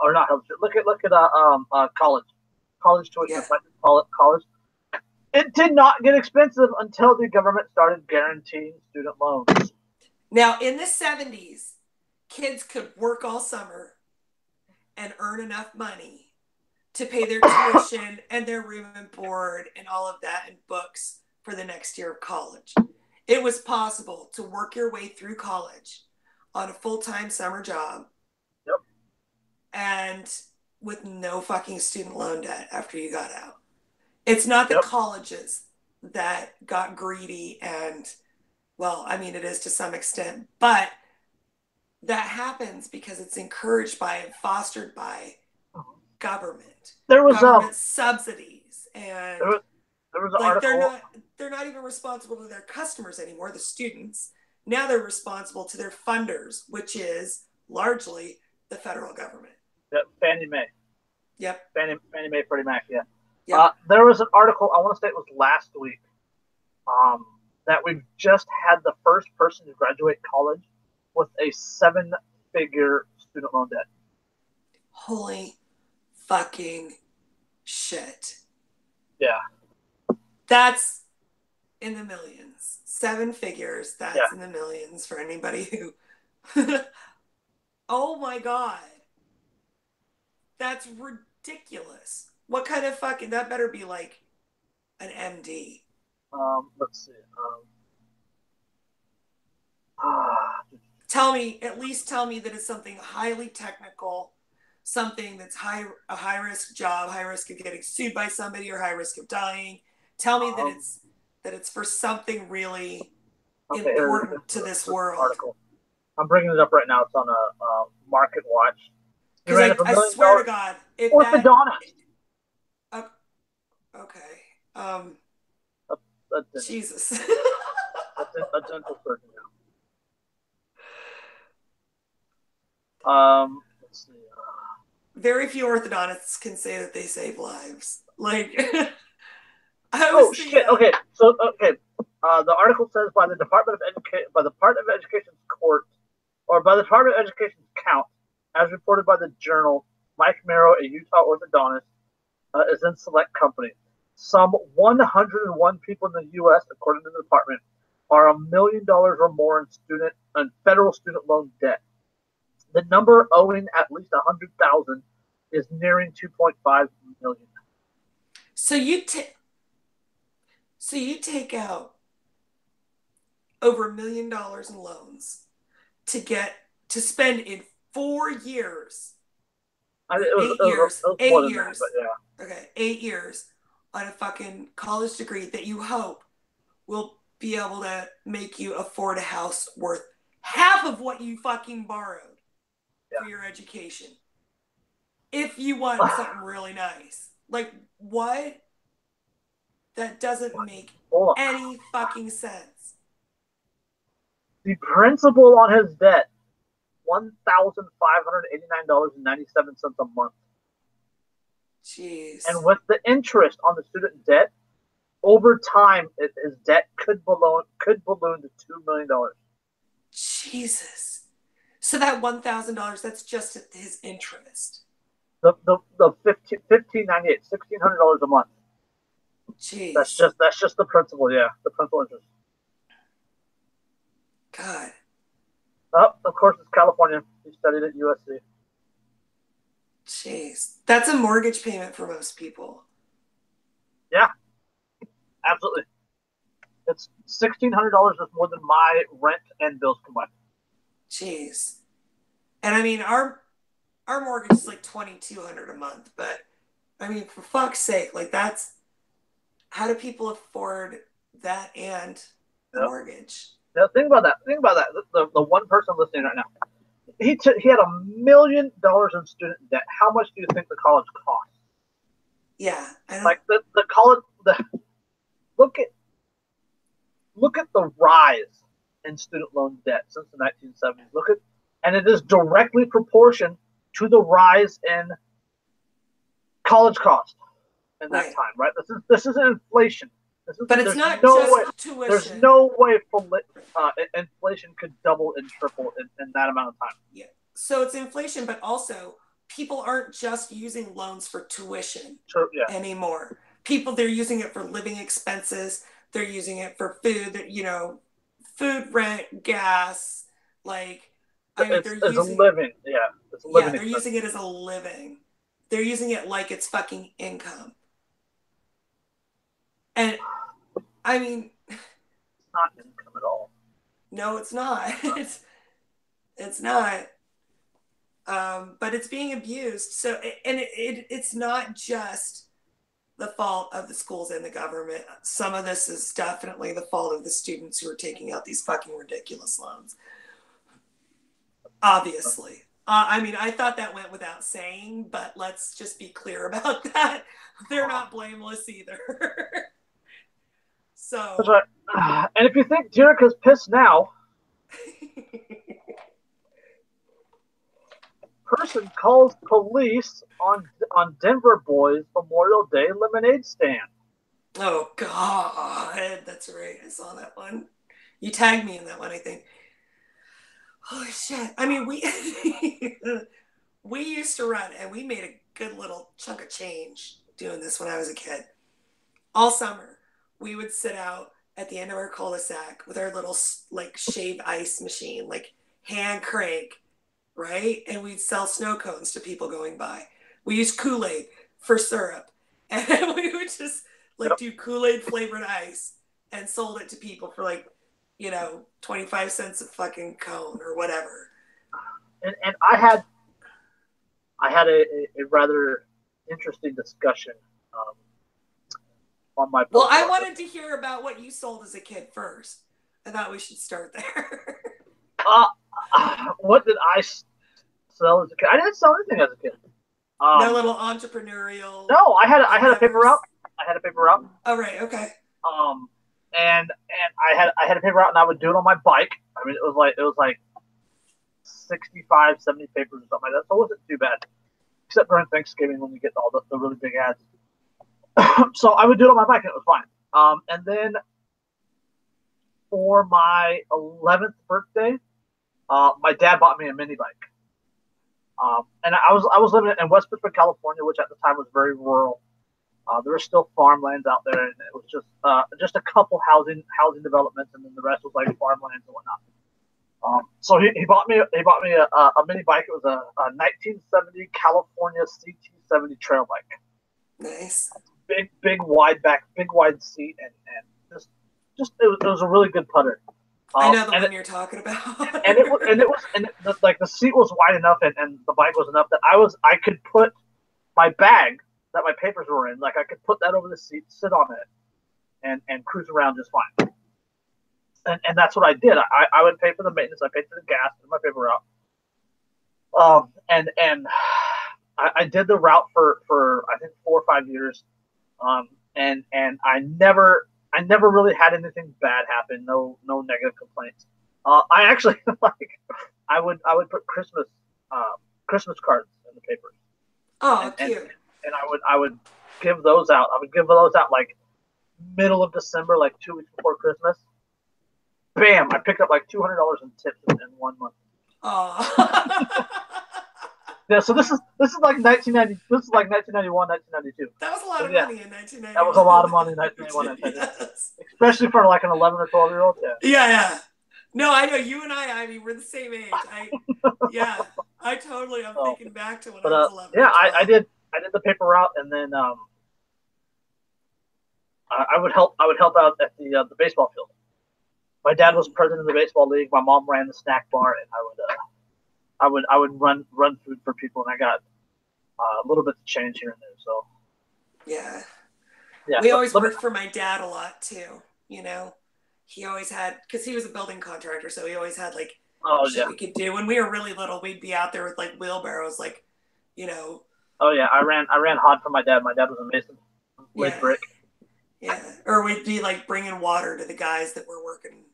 or not health insurance. Look at college tuition. Yeah. College. It did not get expensive until the government started guaranteeing student loans. Now, in the 70s, kids could work all summer and earn enough money to pay their tuition and their room and board and all of that and books for the next year of college. It was possible to work your way through college on a full-time summer job. Yep. And with no fucking student loan debt after you got out. It's not the colleges that got greedy and, well, I mean, it is to some extent, but that happens because it's encouraged by and fostered by government. There was government subsidies, and there was an article. They're not even responsible to their customers anymore, the students. Now they're responsible to their funders, which is largely the federal government. Yep, Fannie Mae. Yep. Fannie Mae, Freddie Mac, yeah. Yep. There was an article, I want to say it was last week, that we've just had the first person to graduate college with a 7-figure student loan debt. Holy fucking shit. Yeah. That's in the millions. 7 figures, that's in the millions for anybody who... Oh my God. That's ridiculous. What kind of fucking... That better be like an MD. Let's see. At least tell me that it's something highly technical, something that's a high risk job, high risk of getting sued by somebody or high risk of dying. Tell me that it's for something really important to this world. Article. I'm bringing it up right now. It's on a Market Watch. Because I swear to God, if orthodontist. Okay. Jesus. A dental surgeon now. Let's see. Very few orthodontists can say that they save lives. Like, shit. Okay. So, the article says by the Department of Education's court, or by the Department of Education's count, as reported by the Journal, Mike Merrow, a Utah orthodontist, is in select company. Some 101 people in the U.S., according to the department, are $1 million or more in federal student loan debt. The number owing at least 100,000 is nearing 2.5 million. So you take out over $1 million in loans to spend in 4 years. 8 years. Okay, 8 years on a fucking college degree that you hope will be able to make you afford a house worth half of what you fucking borrowed for your education. If you want something really nice. Like, what? That doesn't make any fucking sense. The principal on his debt, $1,589.97 a month. Jeez. And with the interest on the student debt, over time, his debt could balloon to $2 million. Jesus. So that $1,000, that's just his interest. The $1,598, $1,600 a month. Jeez. That's just the principal, yeah, the principal interest. God. Oh, of course, it's California. He studied at USC. Jeez. That's a mortgage payment for most people. Yeah, absolutely. It's $1,600 is more than my rent and bills combined. Jeez. And I mean, our mortgage is like $2,200 a month, but I mean, for fuck's sake, like that's how do people afford that and the mortgage? Now, think about that. The one person listening right now, he had $1 million in student debt. How much do you think the college cost? Yeah, like the college. Look at the rise in student loan debt since the 1970s. And it is directly proportioned to the rise in college cost in that time, right? This is inflation. But it's not just tuition. There's no way inflation could double and triple in that amount of time. Yeah. So it's inflation, but also people aren't just using loans for tuition anymore. They're using it for living expenses. They're using it for food. Food, rent, gas. Like, it's a living. Yeah, it's a living. Yeah, they're using it as a living. They're using it like it's fucking income. And I mean, it's not income at all. No, it's not. It's not. But it's being abused. So, and it's not just the fault of the schools and the government. Some of this is definitely the fault of the students who are taking out these fucking ridiculous loans. Obviously. I mean, I thought that went without saying, but let's just be clear about that. They're not blameless either. So. That's right. And if you think Jerica's pissed now, Person calls police on Denver boys Memorial Day lemonade stand. Oh God, that's right. I saw that one. You tagged me in that one, I think. Holy shit! I mean, we we used to run, and we made a good little chunk of change doing this when I was a kid. All summer, we would sit out at the end of our cul-de-sac with our little like shave ice machine, like hand crank, right? And we'd sell snow cones to people going by. We used Kool-Aid for syrup, and we would just like do Kool-Aid flavored ice and sold it to people for like, 25 cents a fucking cone or whatever. And I had a rather interesting discussion on my. Well, I wanted to hear about what you sold as a kid first. I thought we should start there. What did I sell as a kid? I didn't sell anything as a kid. No little entrepreneurial. No, I had a paper route. I had a paper route. Oh right, okay. And I had a paper route, and I would do it on my bike. I mean, it was like 65, 70 papers or something like that, so it wasn't too bad. Except during Thanksgiving when you get all the really big ads. So I would do it on my bike, and it was fine. And then for my 11th birthday, my dad bought me a mini bike. And I was living in West Pittsburgh, California, which at the time was very rural. There were still farmlands out there, and it was just a couple housing developments, and then the rest was like farmlands and whatnot. So he bought me a mini bike. It was a 1970 California CT70 trail bike. Nice. Big wide seat, and just it was a really good putter. I know the one you're talking about. and the seat was wide enough, and the bike was enough that I could put my bag that my papers were in, like I could put that over the seat, sit on it, and cruise around just fine. And that's what I did. I would pay for the maintenance, I paid for the gas and my paper route. And I did the route for I think 4 or 5 years. And I never really had anything bad happen. No negative complaints. I actually I would put Christmas cards in the papers. Oh, cute. And I would give those out. I would give those out like middle of December, like 2 weeks before Christmas. Bam! I picked up like $200 in tips in 1 month. Oh. Yeah, so this is like 1990. This is like 1991, 1992. That was a lot of money in 1991. That was a lot of money in 1991, yes. Especially for like an 11 or 12-year-old. Yeah. No, I know you and I mean, we're the same age. I totally. I'm thinking back to when I was 11. Yeah, I did the paper route, and then I would help out at the baseball field. My dad was president of the baseball league. My mom ran the snack bar, and I would run food for people, and I got a little bit of change here and there. So yeah. We always worked for my dad a lot too. He always had, because he was a building contractor, so he always had like shit we could do. When we were really little, we'd be out there with like wheelbarrows, like. Oh yeah, I ran hot for my dad. My dad was a mason, laid brick. Yeah, or we'd be like bringing water to the guys that were working,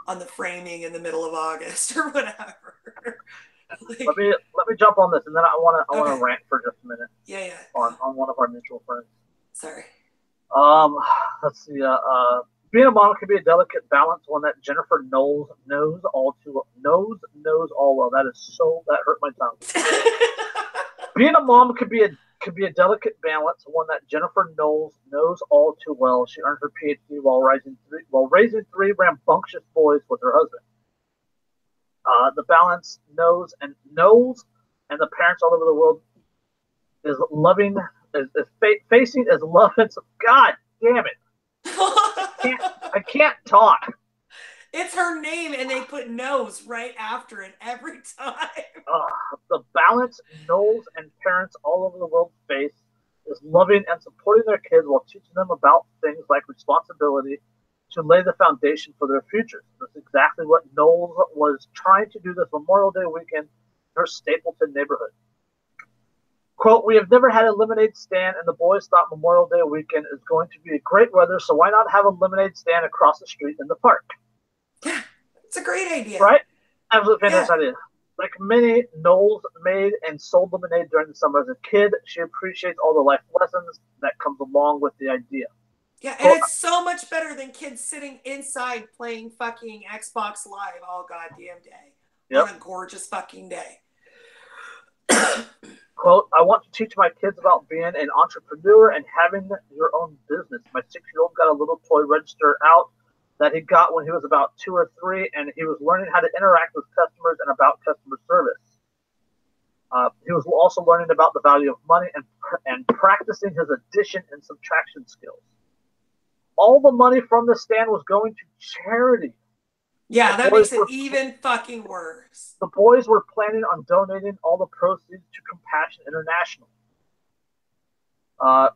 on the framing in the middle of August or whatever. Let me jump on this, and then I want to rant for just a minute. Yeah. On one of our mutual friends. Sorry. Let's see. Being a mom can be a delicate balance, one that Jennifer knows all well. That hurt my tongue. Being a mom could be a delicate balance, one that Jennifer knows all too well. She earned her PhD while raising three rambunctious boys with her husband. The balance knows, and the parents all over the world is facing as love and some. God damn it! I can't talk. It's her name, and they put nose right after it every time. The balance Knowles and parents all over the world face is loving and supporting their kids while teaching them about things like responsibility to lay the foundation for their futures. That's exactly what Knowles was trying to do this Memorial Day weekend in her Stapleton neighborhood. Quote, "We have never had a lemonade stand, and the boys thought Memorial Day weekend is going to be a great weather, so why not have a lemonade stand across the street in the park?" It's a great idea. Right? Absolutely fantastic idea. Like many, Knowles made and sold lemonade during the summer as a kid. She appreciates all the life lessons that comes along with the idea. Yeah, and it's so much better than kids sitting inside playing fucking Xbox Live all goddamn day on a gorgeous fucking day. Quote, I want to teach my kids about being an entrepreneur and having your own business. My 6-year-old got a little toy register out that he got when he was about 2 or 3, and he was learning how to interact with customers and about customer service. He was also learning about the value of money and practicing his addition and subtraction skills. All the money from the stand was going to charity. Yeah, that makes it even fucking worse. The boys were planning on donating all the proceeds to Compassion International.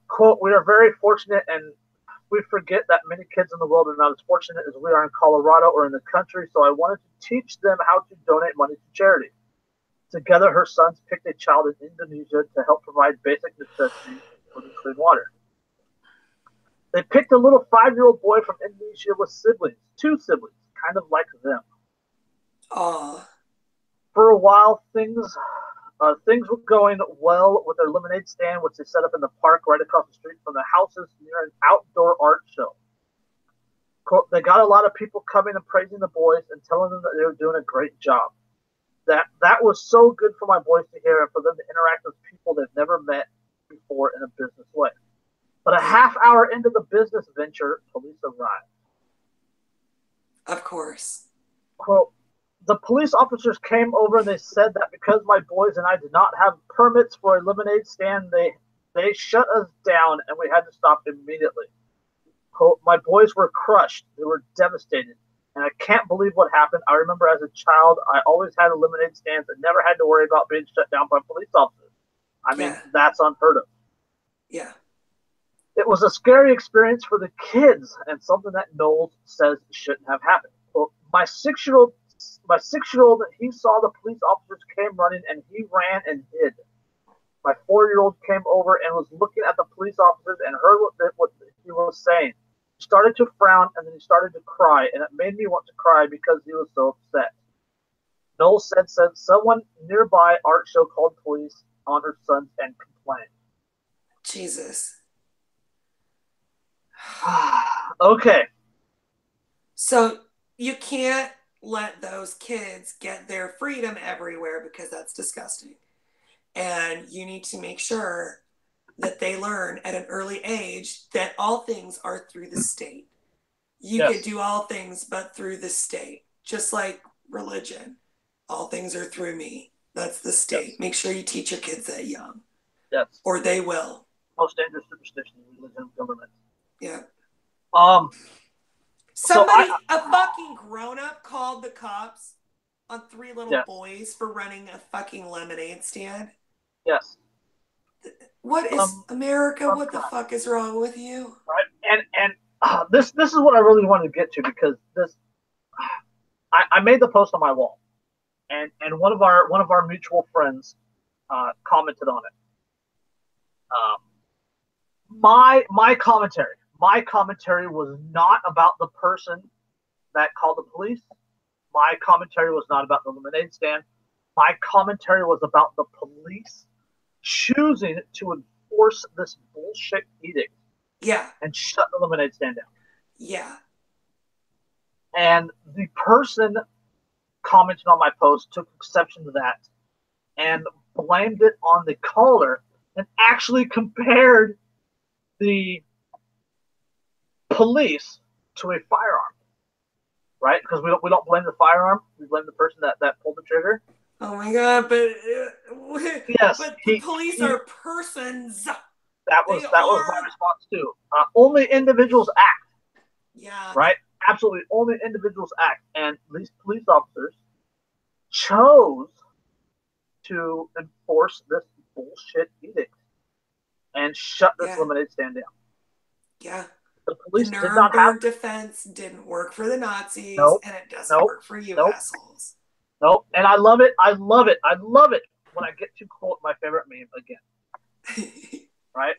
Quote, we are very fortunate, and we forget that many kids in the world are not as fortunate as we are in Colorado or in the country, so I wanted to teach them how to donate money to charity. Together, her sons picked a child in Indonesia to help provide basic necessities, including clean water. They picked a little 5-year-old boy from Indonesia with siblings, 2 siblings, kind of like them. For a while, things were going well with their lemonade stand, which they set up in the park right across the street from the houses near an outdoor art show. Quote, they got a lot of people coming and praising the boys and telling them that they were doing a great job. That was so good for my boys to hear and for them to interact with people they've never met before in a business way. But a half hour into the business venture, police arrived. Of course. Quote, the police officers came over and they said that because my boys and I did not have permits for a lemonade stand, they shut us down and we had to stop immediately. Quote, my boys were crushed. They were devastated. And I can't believe what happened. I remember as a child, I always had a lemonade stand and never had to worry about being shut down by police officers. I mean, that's unheard of. Yeah. It was a scary experience for the kids and something that Knowles says shouldn't have happened. Well, my 6-year-old, he saw the police officers came running and he ran and hid. My 4-year-old came over and was looking at the police officers and heard what he was saying. He started to frown and then he started to cry, and it made me want to cry because he was so upset. Knowles said someone nearby art show called police on her sons and complained. Jesus. Okay. So you can't let those kids get their freedom everywhere because that's disgusting. And you need to make sure that they learn at an early age that all things are through the state. You can do all things but through the state. Just like religion. All things are through me. That's the state. Yes. Make sure you teach your kids that young. Yes. Or they will. Most dangerous superstition in religion and government. Yeah. A fucking grown-up called the cops on 3 little boys for running a fucking lemonade stand. Yes. What is America? What the fuck is wrong with you? Right, and this is what I really wanted to get to, because I made the post on my wall, and one of our mutual friends commented on it. My commentary was not about the person that called the police. My commentary was not about the lemonade stand. My commentary was about the police choosing to enforce this bullshit edict. Yeah. And shut the lemonade stand down. Yeah. And the person commenting on my post took exception to that and blamed it on the caller and actually compared the police to a firearm. Right? Because we don't blame the firearm, we blame the person that pulled the trigger. Oh my god! But the police are persons. That was my response too. Only individuals act. Yeah. Right? Absolutely, only individuals act, and these police officers chose to enforce this bullshit edict and shut this lemonade stand down. Yeah. The police the Nuremberg defense didn't work for the Nazis, and it doesn't work for you assholes. Nope. And I love it. I love it when I get to quote my favorite meme again. Right?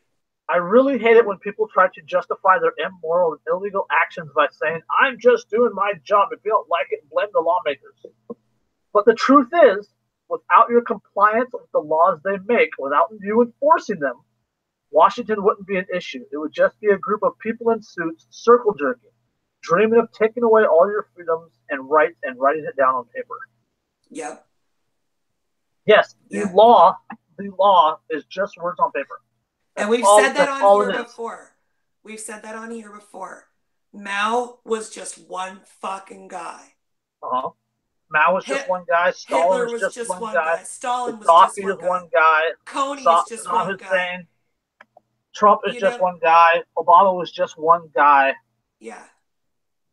I really hate it when people try to justify their immoral and illegal actions by saying, I'm just doing my job. If you don't like it, blame the lawmakers. But the truth is, without your compliance with the laws they make, without you enforcing them, Washington wouldn't be an issue. It would just be a group of people in suits circle jerking, dreaming of taking away all your freedoms and rights and writing it down on paper. Yep. Yes, the law is just words on paper. And we've said that on here before. We've said that on here before. Mao was just one fucking guy. Uh-huh. Mao was just one guy. Stalin was just one guy. Stalin was just one guy. Coney is just one guy. Trump is just one guy. Obama was just one guy. Yeah.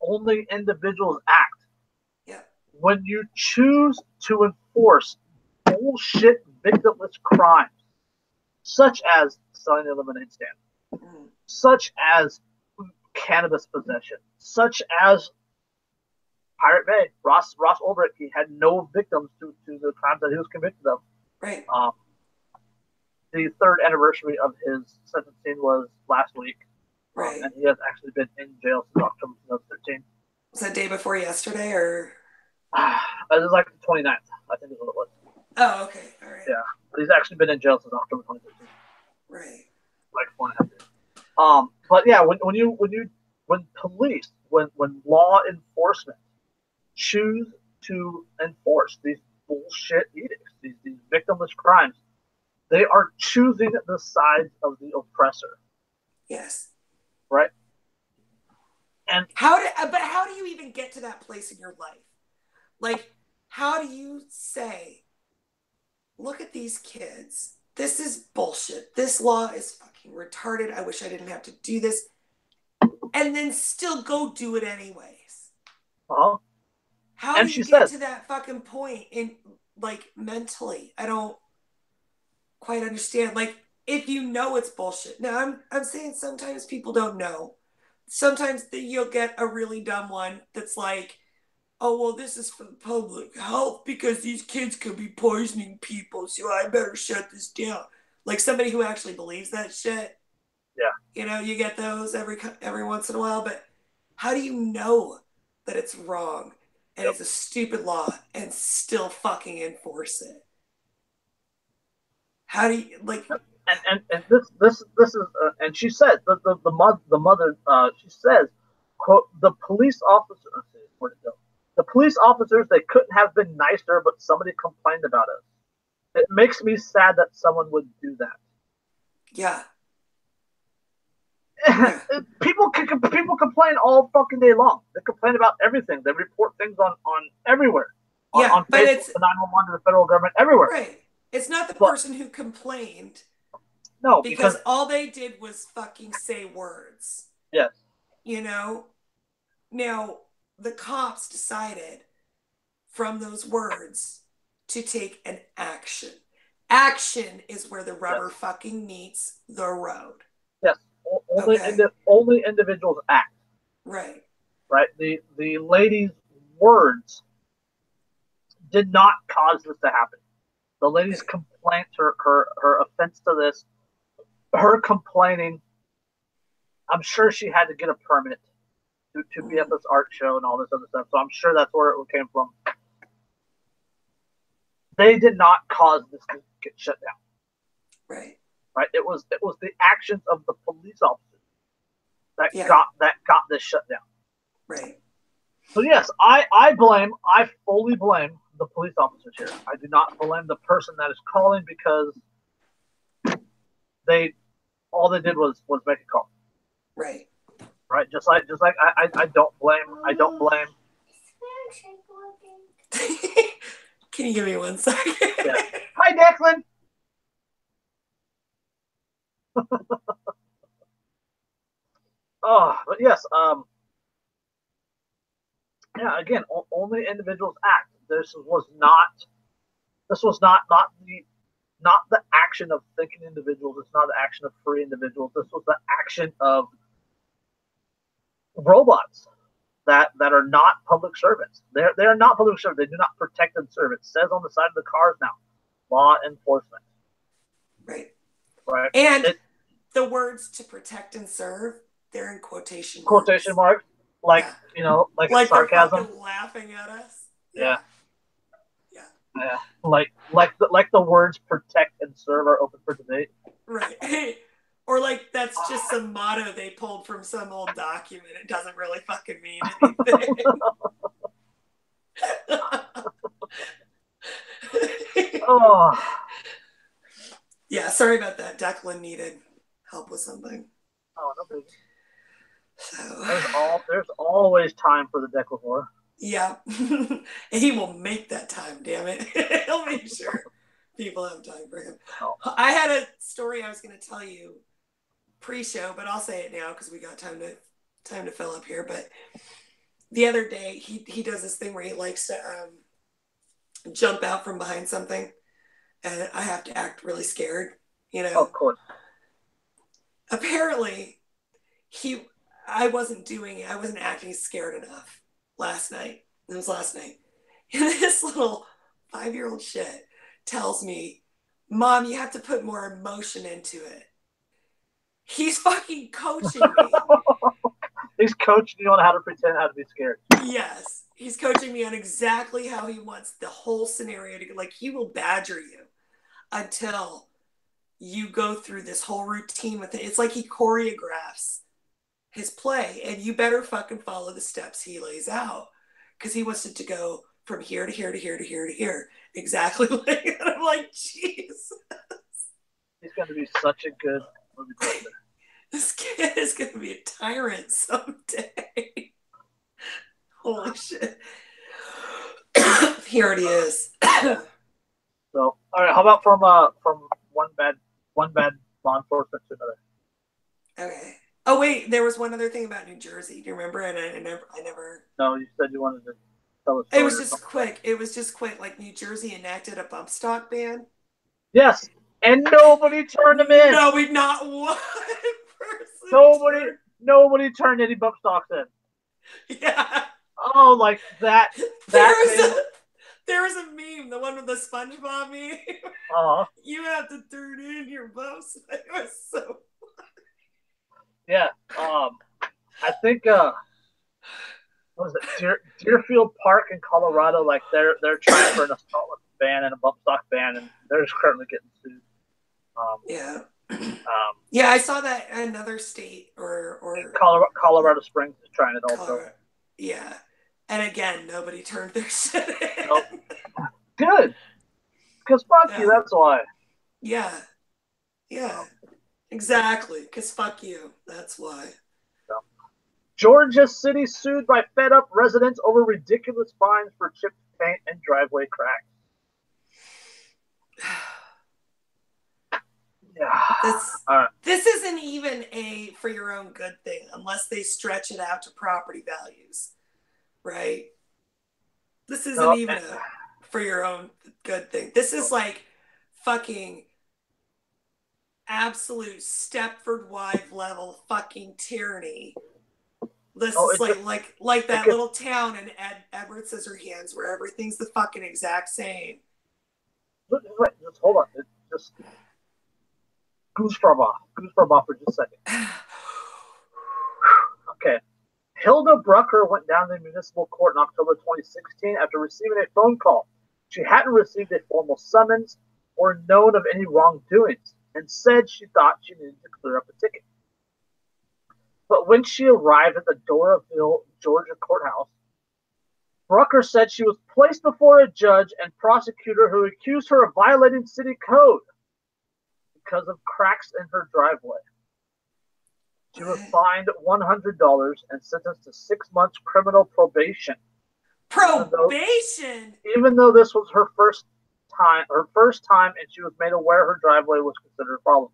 Only individuals act. Yeah. When you choose to enforce bullshit victimless crimes, such as selling the lemonade stand, such as cannabis possession, such as Pirate Bay, Ross Ulbricht, he had no victims to the crimes that he was convicted of. Right. The third anniversary of his sentencing was last week. Right. And he has actually been in jail since October 2013. Was that day before yesterday, or? It was like the 29th, I think is what it was. Oh, okay. All right. Yeah. But he's actually been in jail since October 2013. Right. Like 4.5 years. But yeah, when police, when law enforcement choose to enforce these bullshit edicts, these victimless crimes, they are choosing the sides of the oppressor. Yes. Right? And how do you even get to that place in your life? Like, how do you say, look at these kids. This is bullshit. This law is fucking retarded. I wish I didn't have to do this. And then still go do it anyways. Uh-huh. How do you get to that fucking point in, like, mentally? I don't quite understand. Like, if you know it's bullshit. Now, I'm saying sometimes people don't know. Sometimes you'll get a really dumb one that's like, oh, well, this is for the public health because these kids could be poisoning people, so I better shut this down. Like somebody who actually believes that shit. Yeah. You know, you get those every once in a while, but how do you know that it's wrong and it's a stupid law and still fucking enforce it? How do you, like... And this is and she said the mother she says, quote, the police officer, where'd it go? The police officers, they couldn't have been nicer, but somebody complained about us. It makes me sad that someone would do that. Yeah. People complain all fucking day long. They complain about everything. They report things on everywhere. On but Facebook, it's the 911 to the federal government, everywhere. Right. It's not the person who complained. No, because all they did was fucking say words. Yes. You know? Now, the cops decided from those words to take an action. Action is where the rubber fucking meets the road. Yes. Only individuals act. Right. Right. The lady's words did not cause this to happen. The lady's complaint, her offense to this, her complaining, I'm sure she had to get a permit to be at this art show and all this other stuff. So I'm sure that's where it came from. They did not cause this to get shut down. Right. Right. It was the actions of the police officers that got this shut down. Right. So yes, I fully blame the police officers here. I do not blame the person that is calling because all they did was make a call. Right. Right. Just like I don't blame. Can you give me 1 second? Yeah. Hi, Declan. Oh, but yes, yeah. Again, only individuals act. This was not the action of thinking individuals. It's not the action of free individuals. This was the action of robots that are not public servants. They are not public servants. They do not protect and serve. It says on the side of the cars now, law enforcement. Right. Right. And the words "to protect and serve," they're in quotation marks. Quotation marks, like like sarcasm. They're fucking laughing at us. Yeah. Like the words "protect" and "serve" are open for debate. Right. Or like that's just some motto they pulled from some old document. It doesn't really fucking mean anything. Oh. Yeah, sorry about that. Declan needed help with something. Oh, no big. So there's always time for the Declan. Yeah. And he will make that time, damn it. He'll make sure people have time for him. Oh. I had a story I was going to tell you pre-show, but I'll say it now because we got time to fill up here. But the other day, he does this thing where he likes to jump out from behind something, and I have to act really scared, Oh, of course. Apparently, I wasn't doing it. I wasn't acting scared enough last night. It was last night. And this little 5-year-old shit tells me, Mom, you have to put more emotion into it. He's fucking coaching me. He's coaching you on how to pretend how to be scared. Yes. He's coaching me on exactly how he wants the whole scenario to go. Like, he will badger you until you go through this whole routine with it. It's like he choreographs his play, and you better fucking follow the steps he lays out, because he wants it to go from here to here to here to here to here. Exactly like that. I'm like, Jesus. He's going to be such a good movie director. This kid is going to be a tyrant someday. Holy shit. He already is. So, all right, how about from one bad law enforcement to another? Okay. Oh wait, there was one other thing about New Jersey. Do you remember? And I never. No, you said you wanted to tell a story. It was just quick. It was just quick. Like, New Jersey enacted a bump stock ban. Yes, and nobody turned them in. No, we not one person. Nobody turned any bump stocks in. Yeah. Oh, like that. There was a meme, the one with the SpongeBob meme. You have to turn in your bumps. It was so funny. Yeah. I think what was it, Deerfield Park in Colorado? Like they're trying for an assault ban and a bump stock ban, and they're just currently getting sued. Yeah. Yeah, I saw that in another state or Colorado Springs is trying it also. Yeah. And again, nobody turned their shit in. Nope. Good. Because fuck you, that's why. Yeah. Yeah. Exactly. Because fuck you. That's why. So. Georgia City sued by fed-up residents over ridiculous fines for chipped paint and driveway cracks. Yeah. This isn't even a for your own good thing unless they stretch it out to property values, right? This isn't even a for your own good thing. This is like fucking absolute Stepford wife level fucking tyranny. This is like that little town in Edward Scissorhands where everything's the fucking exact same. Wait, just hold on. It's just goosebump off for just a second. Okay. Hilda Brucker went down to the municipal court in October 2016 after receiving a phone call. She hadn't received a formal summons or known of any wrongdoings, and said she thought she needed to clear up a ticket. But when she arrived at the Doraville, Georgia courthouse, Brucker said she was placed before a judge and prosecutor who accused her of violating city code because of cracks in her driveway. She was fined $100 and sentenced to 6 months criminal probation. Probation? Even though this was her first time, and she was made aware her driveway was considered a problem.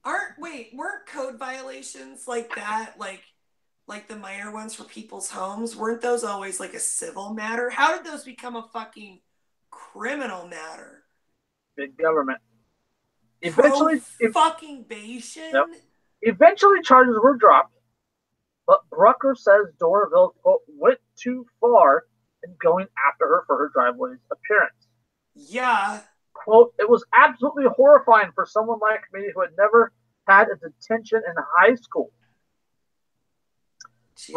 Weren't code violations like that, like the minor ones for people's homes, weren't those always like a civil matter? How did those become a fucking criminal matter? Big government. Eventually charges were dropped, but Brucker says Doraville, quote, went too far in going after her for her driveway's appearance. Yeah. Quote, it was absolutely horrifying for someone like me who had never had a detention in high school. Jeez.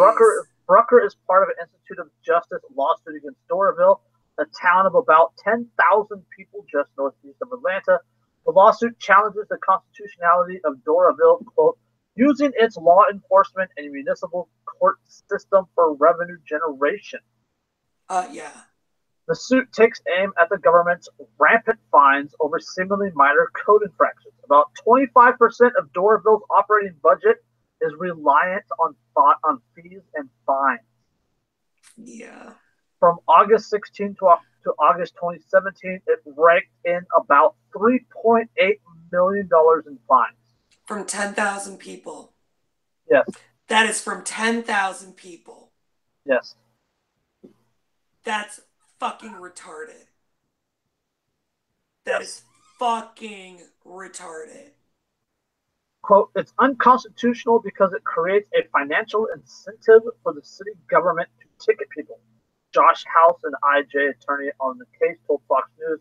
Brucker is part of an Institute of Justice lawsuit against Doraville, a town of about 10,000 people just northeast of Atlanta. The lawsuit challenges the constitutionality of Doraville, quote, using its law enforcement and municipal court system for revenue generation. Yeah. The suit takes aim at the government's rampant fines over seemingly minor code infractions. About 25% of Doraville's operating budget is reliant on fees and fines. Yeah. From August 16 to August 2017, it raked in about $3.8 million in fines. From 10,000 people. Yes. That is from 10,000 people. Yes. That's fucking retarded. That is fucking retarded. Quote, it's unconstitutional because it creates a financial incentive for the city government to ticket people. Josh House, an IJ attorney on the case, told Fox News.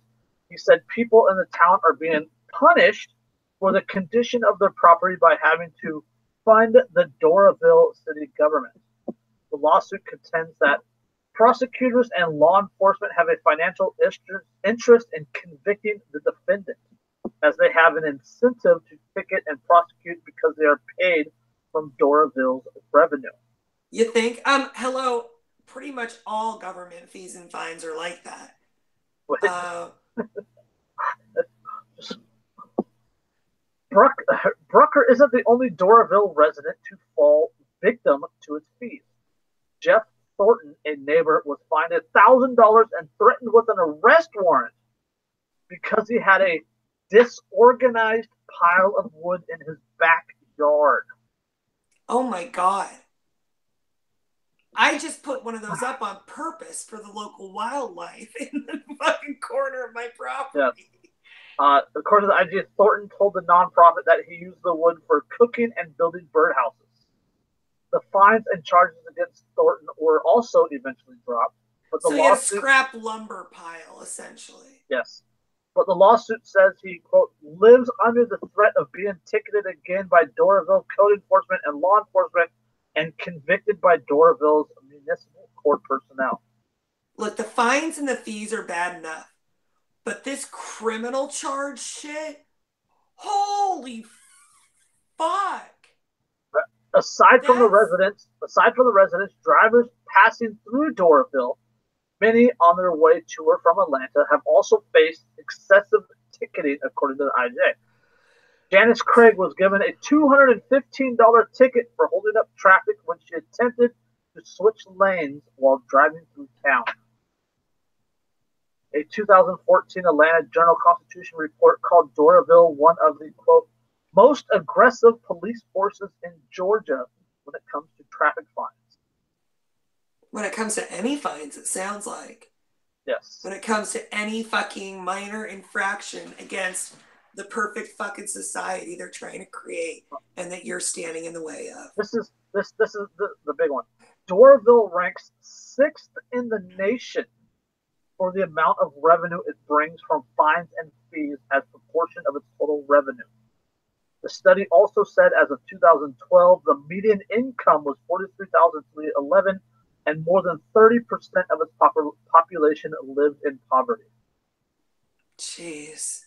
He said people in the town are being punished for the condition of their property by having to fund the Doraville city government. The lawsuit contends that prosecutors and law enforcement have a financial interest in convicting the defendant, as they have an incentive to ticket and prosecute because they are paid from Doraville's revenue. You think? Hello. Pretty much all government fees and fines are like that. Brucker isn't the only Doraville resident to fall victim to its fees. Jeff Thornton, a neighbor, was fined $1,000 and threatened with an arrest warrant because he had a disorganized pile of wood in his backyard. Oh my God. I just put one of those up on purpose for the local wildlife in the fucking corner of my property. Yes. According to the IG, Thornton told the nonprofit that he used the wood for cooking and building birdhouses. The fines and charges against Thornton were also eventually dropped. But the so he had a scrap lumber pile, essentially. Yes. But the lawsuit says he, quote, lives under the threat of being ticketed again by Doraville code enforcement and law enforcement and convicted by Doraville's municipal court personnel. Look, the fines and the fees are bad enough. But this criminal charge shit, holy fuck. Aside from the residents, drivers passing through Doraville, many on their way to or from Atlanta, have also faced excessive ticketing, according to the IJ. Janice Craig was given a $215 ticket for holding up traffic when she attempted to switch lanes while driving through town. A 2014 Atlanta Journal-Constitution report called Doraville one of the, quote, most aggressive police forces in Georgia when it comes to traffic fines. When it comes to any fines, it sounds like. Yes. When it comes to any fucking minor infraction against the perfect fucking society they're trying to create and that you're standing in the way of. This is the big one. Doraville ranks 6th in the nation for the amount of revenue it brings from fines and fees as proportion of its total revenue. The study also said as of 2012, the median income was $43,311, and more than 30% of its population lived in poverty. Jeez.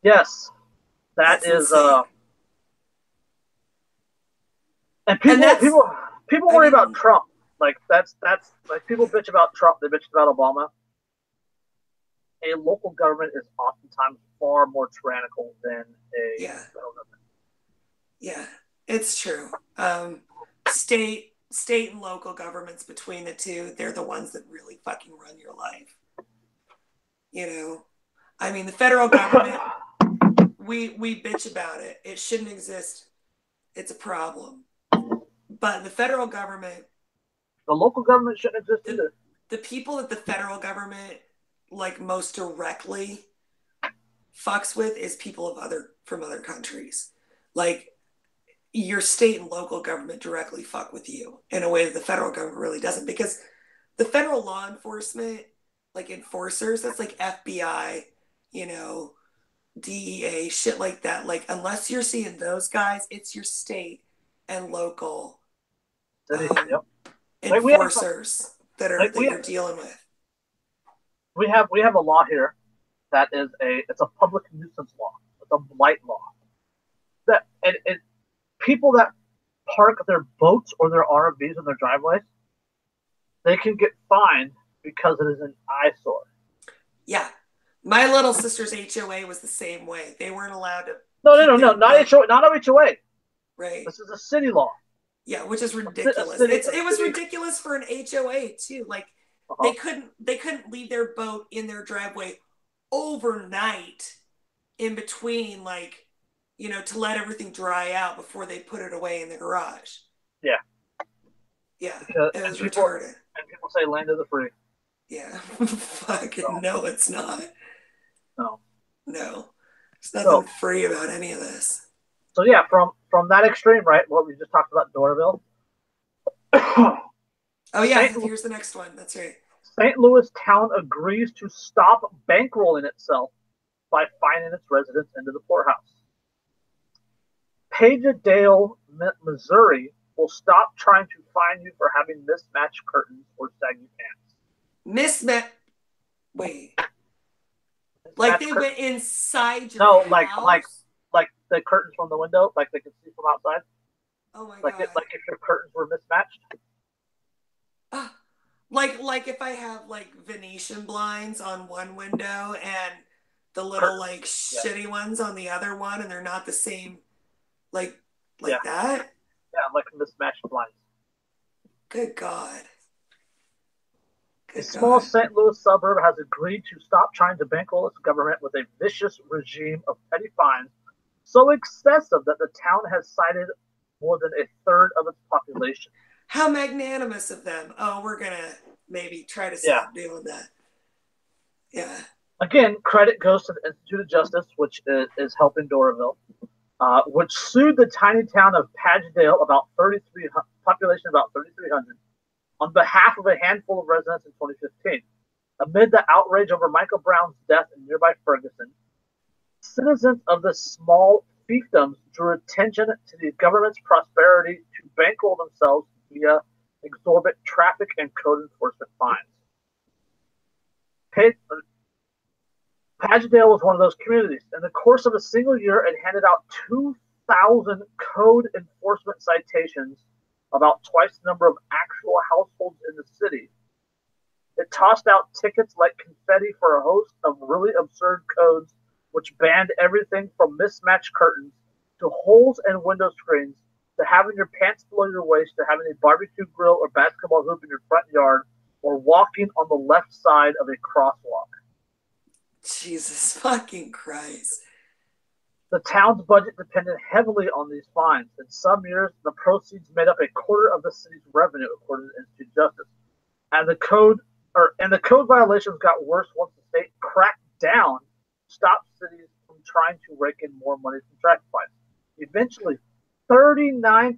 Yes, that's is and people worry about Trump. Like that's like people bitch about Trump, they bitch about Obama. A local government is oftentimes far more tyrannical than a federal government. Yeah, it's true. State and local governments, between the two, they're the ones that really fucking run your life. You know, I mean, the federal government, we bitch about it. It shouldn't exist. It's a problem. But the federal government, the local government shouldn't exist either. The people that the federal government like most directly fucks with is people from other countries. Like your state and local government directly fuck with you in a way that the federal government really doesn't, because the federal law enforcement, like enforcers, that's like FBI, you know, DEA, shit like that. Like, unless you're seeing those guys, it's your state and local Yep. enforcers that we you're dealing with. we have a law here that is it's a public nuisance law. It's a blight law. That and people that park their boats or their RVs in their driveways, they can get fined because it is an eyesore. Yeah. My little sister's HOA was the same way. They weren't allowed to. No, not HOA, not HOA. Right. This is a city law. Yeah, which is ridiculous. It was ridiculous for an HOA too. Like they couldn't leave their boat in their driveway overnight in between, like, you know, to let everything dry out before they put it away in the garage. Yeah. Yeah. It was retarded. And people say land of the free. Yeah. Fucking no, it's not. No. There's nothing free about any of this. So yeah, from that extreme, right? What we just talked about, Doraville. Oh yeah, here's the next one. That's right. St. Louis town agrees to stop bankrolling itself by fining its residents into the poorhouse. Pagadale, Missouri, will stop trying to fine you for having mismatched curtains or saggy pants. Wait. Like they went inside your house? Like the curtains from the window, like they could see from outside. Oh my god! Like if your curtains were mismatched. Like if I have like Venetian blinds on one window and the little like shitty ones on the other one, and they're not the same, like that. Yeah, like mismatched blinds. Good God. A small St. Louis suburb has agreed to stop trying to bankroll its government with a vicious regime of petty fines so excessive that the town has cited more than a third of its population. How magnanimous of them. Oh, we're going to maybe try to stop doing that. Yeah. Again, credit goes to the Institute of Justice, which is helping Doraville, which sued the tiny town of Pagadale, population about 3,300, on behalf of a handful of residents in 2015. Amid the outrage over Michael Brown's death in nearby Ferguson, citizens of the small fiefdoms drew attention to the government's prosperity to bankroll themselves via exorbitant traffic and code enforcement fines. Pagadale was one of those communities. In the course of a single year, it handed out 2,000 code enforcement citations, about twice the number of actual households in the city. It tossed out tickets like confetti for a host of really absurd codes, which banned everything from mismatched curtains to holes in window screens to having your pants below your waist to having a barbecue grill or basketball hoop in your front yard or walking on the left side of a crosswalk. Jesus fucking Christ. The town's budget depended heavily on these fines. In some years, the proceeds made up a quarter of the city's revenue, according to the Institute of Justice. And the code violations got worse once the state cracked down to stop cities from trying to rake in more money from traffic fines. Eventually, 39%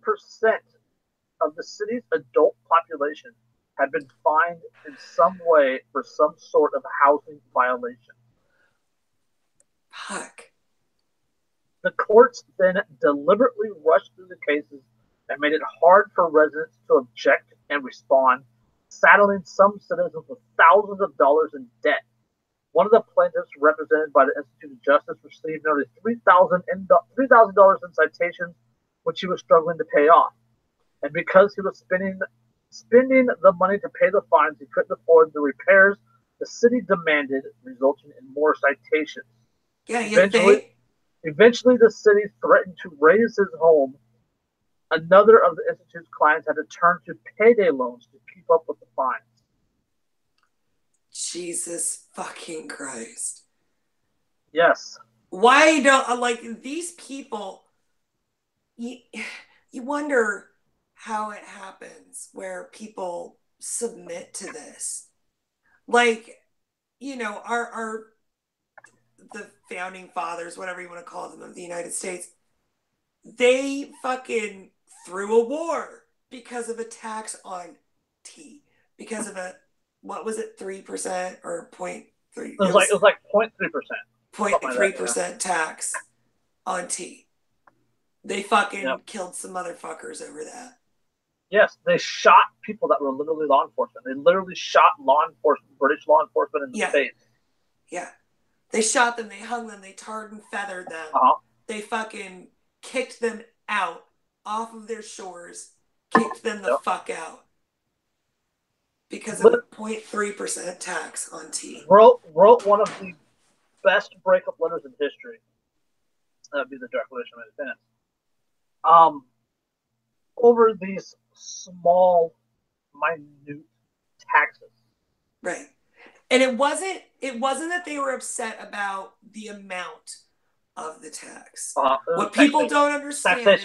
of the city's adult population had been fined in some way for some sort of housing violation. Fuck. The courts then deliberately rushed through the cases and made it hard for residents to object and respond, saddling some citizens with thousands of dollars in debt. One of the plaintiffs, represented by the Institute of Justice, received nearly $3,000 in citations, which he was struggling to pay off. And because he was spending the money to pay the fines, he couldn't afford the repairs the city demanded, resulting in more citations. Yeah, Eventually, the city threatened to raise his home. Another of the Institute's clients had to turn to payday loans to keep up with the fines. Jesus fucking Christ. Yes. Why don't, like, these people, you wonder how it happens where people submit to this. Like, you know, the founding fathers, whatever you want to call them, of the United States, they fucking threw a war because of a tax on tea, because of what was it, 3% or 0.3? It was like 0.3%. 0.3% tax on tea. They fucking killed some motherfuckers over that. Yes, they shot people that were literally law enforcement. They literally shot British law enforcement in the face. Yeah. They shot them, they hung them, they tarred and feathered them. They fucking kicked them out off of their shores, kicked them the fuck out. Because of a 0.3% tax on tea. Wrote one of the best breakup letters in history. That would be the Declaration of Independence. Over these small, minute taxes. Right. And it wasn't that they were upset about the amount of the tax. What people don't understand is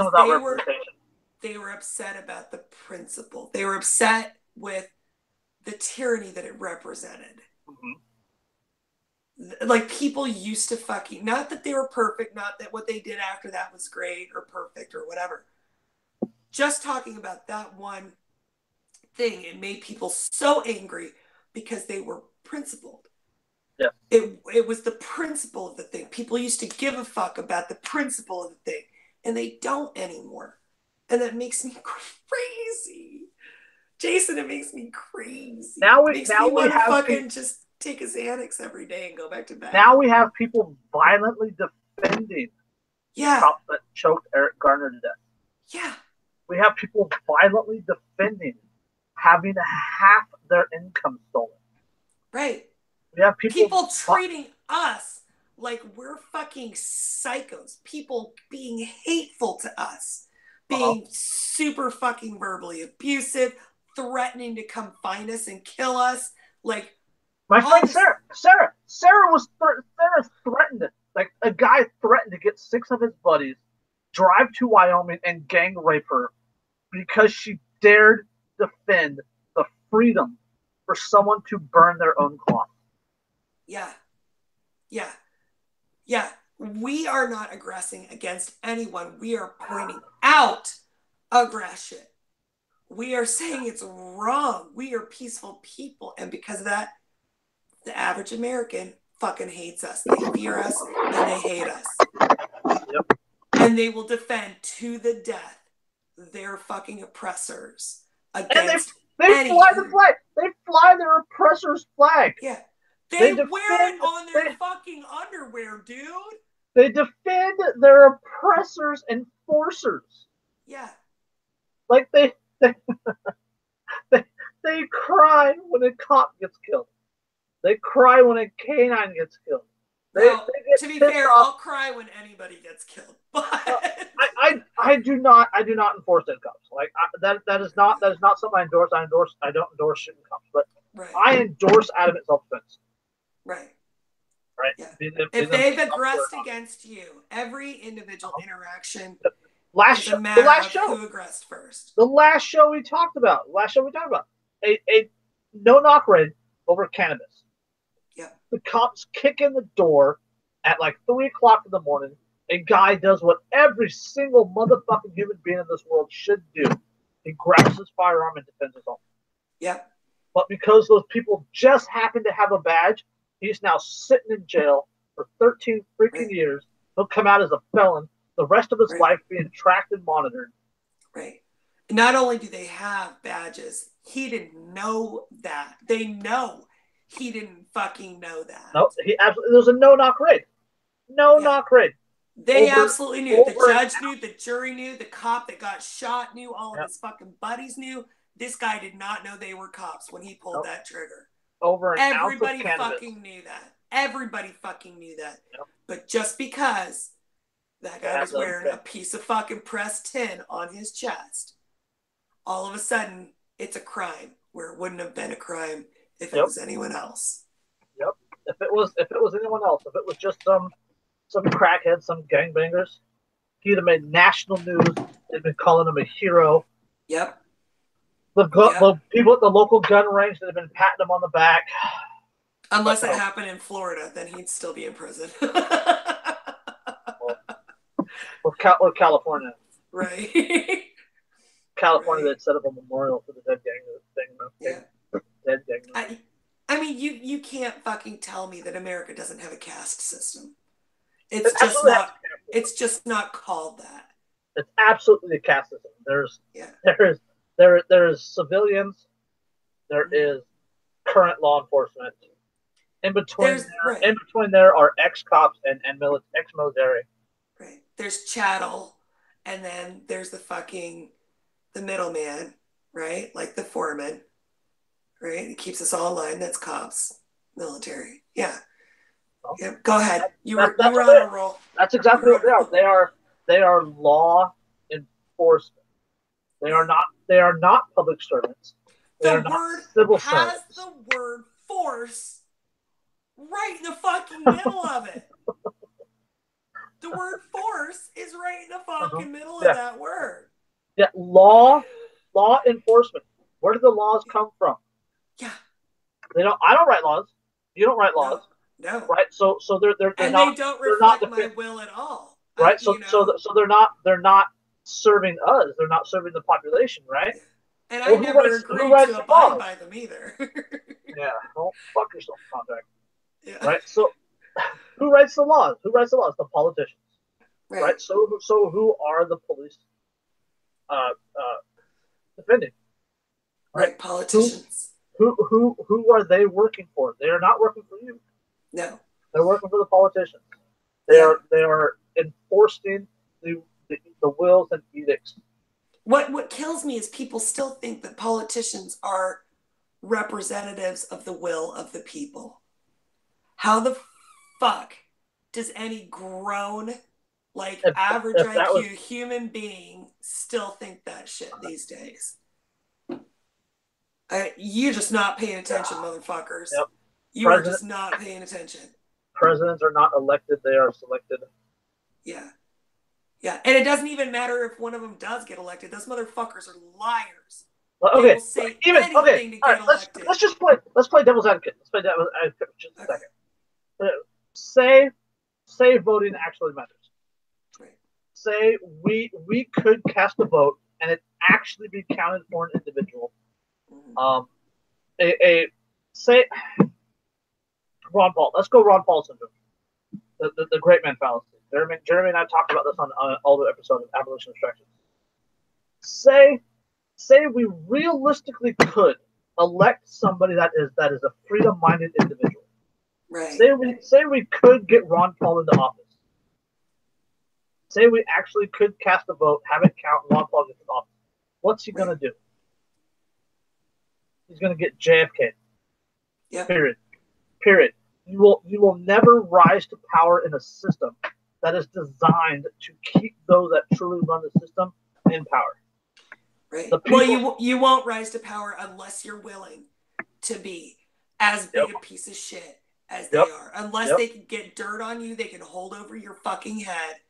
they were upset about the principle. They were upset with the tyranny that it represented. Like, people used to fucking, not that they were perfect, not that what they did after that was great or perfect or whatever. Just talking about that one thing, it made people so angry because they were principled. Yeah. It was the principle of the thing. People used to give a fuck about the principle of the thing, and they don't anymore. And that makes me crazy. Jason, it makes me crazy. It makes me want to fucking just take a Xanax every day and go back to bed. Now we have people violently defending cops that choked Eric Garner to death. Yeah. We have people violently defending having half their income stolen. Right. We have people treating us like we're fucking psychos. People being hateful to us. Being super fucking verbally abusive, threatening to come find us and kill us. Like, my friend Sarah threatened. Like, a guy threatened to get 6 of his buddies, drive to Wyoming, and gang rape her because she dared defend the freedom for someone to burn their own cloth. Yeah. We are not aggressing against anyone. We are pointing out aggression. We are saying it's wrong. We are peaceful people. And because of that, the average American fucking hates us. They fear us and they hate us. Yep. And they will defend to the death their fucking oppressors against they fly the flag. They fly their oppressor's flag. Yeah. They wear it on their fucking underwear, dude. They defend their oppressors and enforcers. Yeah. Like, they cry when a cop gets killed. They cry when a canine gets killed. To be fair, I'll cry when anybody gets killed. But I do not enforce dead cops. Like, that is not something I endorse. I don't endorse shooting cops, but I endorse adamant self-defense. Right. Yeah. If they've aggressed against you, every individual interaction the last show who aggressed first. The last show we talked about. A no-knock raid over cannabis. Yeah. The cops kick in the door at like 3 o'clock in the morning. A guy does what every single motherfucking human being in this world should do. He grabs his firearm and defends himself. Yep. But because those people just happen to have a badge, he's now sitting in jail for 13 freaking years. He'll come out as a felon. The rest of his life being tracked and monitored. Right. Not only do they have badges, he didn't know that. They know he didn't fucking know that. No, there was a no-knock raid. No-knock raid. They absolutely knew. The judge knew, the jury knew, the cop that got shot knew, all of his fucking buddies knew. This guy did not know they were cops when he pulled that trigger. Everybody fucking knew that. Everybody fucking knew that. Yep. But just because that guy was wearing a piece of fucking pressed tin on his chest, all of a sudden it's a crime where it wouldn't have been a crime if it was anyone else. Yep. If it was anyone else, if it was just some crackheads, some gangbangers, he'd have made national news. They'd been calling him a hero. Yep. The people at the local gun range that have been patting him on the back. Unless it happened in Florida, then he'd still be in prison. or California. Right. California, they'd set up a memorial for the dead gang. Dead gang. I mean, you can't fucking tell me that America doesn't have a caste system. It's just not. It's just not called that. It's absolutely a caste system. There's civilians. There is current law enforcement. In between there are ex-cops and ex-military. Right. There's chattel, and then there's the middleman, right? Like the foreman, right? It keeps us all in line. That's cops, military. Yeah. Oh. Yeah. Go ahead. You were on a roll. That's exactly what they are. They are law enforcement. They are not public servants. The word civil has servants. The word force right in the fucking middle of it. The word force is right in the fucking middle of that word. Yeah, law enforcement. Where do the laws come from? Yeah. I don't write laws. You don't write laws. No. Right? So they're and not, they don't reflect my will at all. Right? So they're not serving us. They're not serving the population, right? Yeah. And I never agreed to abide by them either. Yeah, don't fuck yourself, contract. Yeah. Right? So who writes the laws? Who writes the laws? The politicians. Right? So who are the police defending? Right? Politicians. Who are they working for? They are not working for you. No. They're working for the politicians. They are enforcing the wills and edicts. What kills me is people still think that politicians are representatives of the will of the people. How the fuck does any grown, average IQ human being still think that shit these days? You're just not paying attention, motherfuckers. Yep. You are just not paying attention. Presidents are not elected, they are selected. Yeah. Yeah, and it doesn't even matter if one of them does get elected. Those motherfuckers are liars. Well, okay. They will say anything to get elected. Let's play devil's advocate. Let's play devil's advocate for just a second. Say voting actually matters. Right. Say we could cast a vote and it actually be counted for an individual. Mm-hmm. Say Ron Paul. Let's go Ron Paul syndrome. The great man fallacy. Jeremy and I talked about this on all the episodes of Abolition Instructions. Say we realistically could elect somebody that is a freedom-minded individual. Right. Say we could get Ron Paul into office. Say we actually could cast a vote, have it count, Ron Paul gets in office. What's he gonna do? He's gonna get JFK. Yeah. Period. You will never rise to power in a system that is designed to keep those that truly run the system in power. Right. Well, you won't rise to power unless you're willing to be as big a piece of shit as they are. Unless they can get dirt on you, they can hold over your fucking head.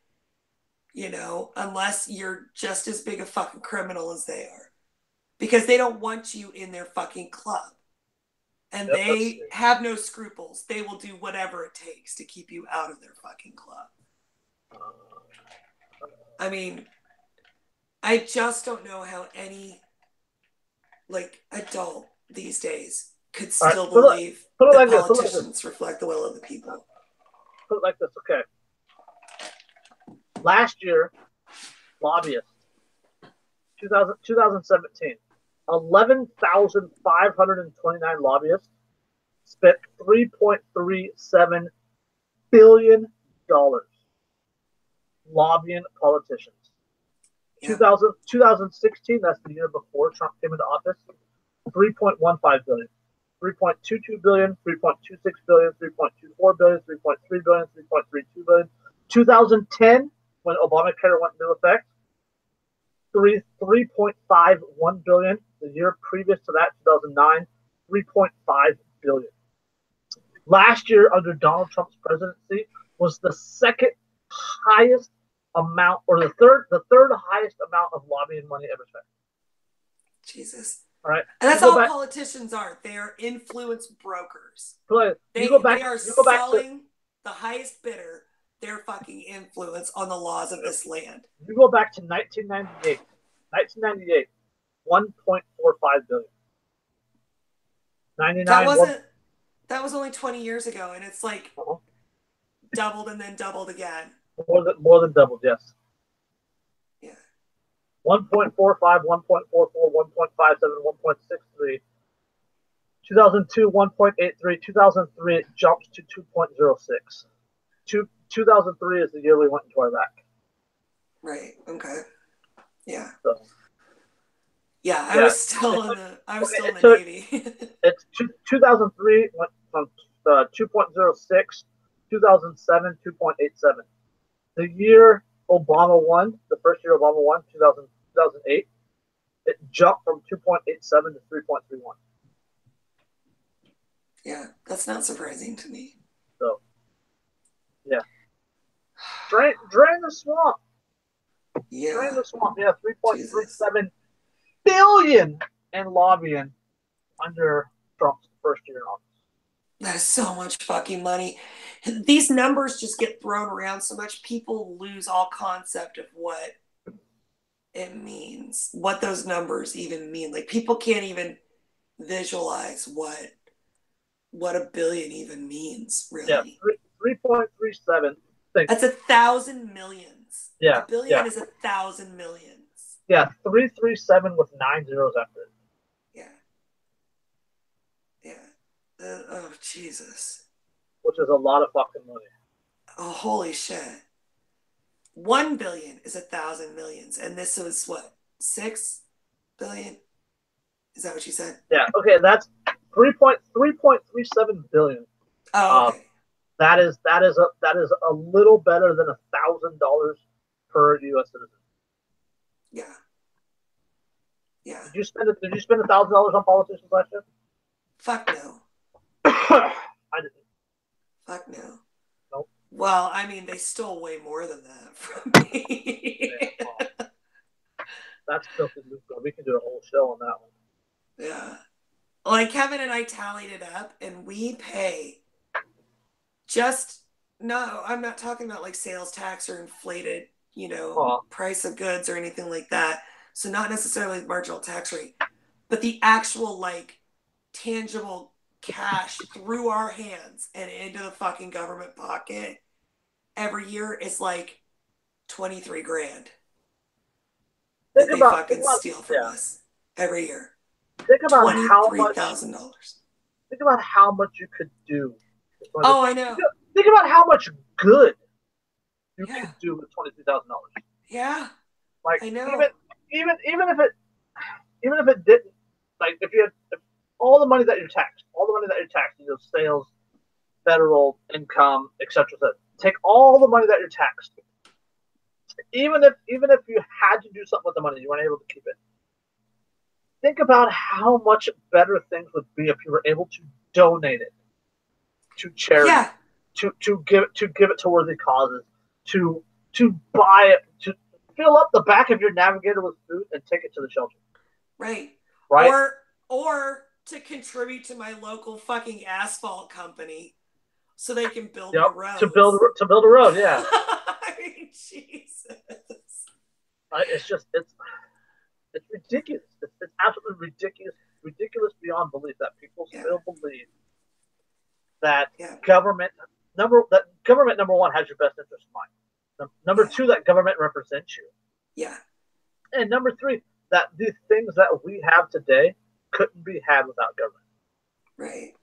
Unless you're just as big a fucking criminal as they are. Because they don't want you in their fucking club. And they have no scruples. They will do whatever it takes to keep you out of their fucking club. I mean, I just don't know how any adult these days could still believe that politicians reflect the will of the people. Put it like this, okay. Last year, lobbyists, 2017, 11,529 lobbyists spent $3.37 billion lobbying politicians. 2016, that's the year before Trump came into office, 3.15 billion, 3.22 billion, 3.26 billion, 3.24 billion, 3.3 billion, 3.32 billion. 2010, when Obamacare went into effect, 3.51 billion. The year previous to that, 2009, 3.5 billion. Last year, under Donald Trump's presidency, was the second highest amount, or the third highest amount of lobbying money ever spent. Jesus. All right. And that's all politicians are. They are influence brokers. They are selling the highest bidder their fucking influence on the laws of this land. You go back to 1998. 1998, 1.45 billion. 99. That was only 20 years ago, and it's doubled and then doubled again. More than doubled, yes. Yeah. 1.45, 1.44, 1.57, 1.63. 2002, 1.83. 2003, it jumps to 2.06. 2003 is the year we went into Iraq. Right. Okay. Yeah. So, yeah, I was still in the Navy. It's 2003 went from 2.06, 2007 2.87. The year Obama won, the first year Obama won, 2008, it jumped from 2.87 to 3.31. Yeah, that's not surprising to me. So, yeah. Drain the swamp. Yeah. Drain the swamp. Yeah, 3.37 billion in lobbying under Trump's first year in office. That is so much fucking money. These numbers just get thrown around so much, people lose all concept of what it means, what those numbers even mean. Like, people can't even visualize what a billion even means, really. Yeah, 3.37. That's 1,000 millions. Yeah, a billion is 1,000 millions. Yeah, 337 with 9 zeros after it. Yeah. Oh, Jesus. Which is a lot of fucking money. Oh, holy shit. 1 billion is 1,000 millions. And this was what? 6 billion? Is that what you said? Yeah, okay, that's 3.37 billion. Oh, okay. That is a little better than $1,000 per U.S. citizen. Yeah. Yeah. Did you spend $1,000 on politicians last year? Fuck no. I didn't. Fuck no. Nope. Well, I mean, they stole way more than that from me. Yeah, well, that's filthy lucrative. We can do a whole show on that one. Yeah. Like, Kevin and I tallied it up, and we pay no, I'm not talking about like sales tax or inflated, price of goods or anything like that. So not necessarily the marginal tax rate, but the actual like tangible cash through our hands and into the fucking government pocket every year is like 23 grand that they fucking steal from us every year. Think about $23,000. Think about how much you could do. Oh, I know. Think about how much good you could do with $23,000. Yeah. Like, I know. Even if it didn't, like, if all the money that you're taxed, sales, federal income, etc., take all the money that you're taxed. Even if you had to do something with the money, you weren't able to keep it. Think about how much better things would be if you were able to donate it to charity, to give it to worthy causes, to buy it, to fill up the back of your Navigator with food and take it to the shelter. Right. Right. Or to contribute to my local fucking asphalt company so they can build the roads. To build a road, yeah. I mean, Jesus. It's ridiculous. It's absolutely ridiculous beyond belief that people still believe that government number one has your best interest in mind. Number two, that government represents you. Yeah. And number three, that the things that we have today couldn't be had without government. Right.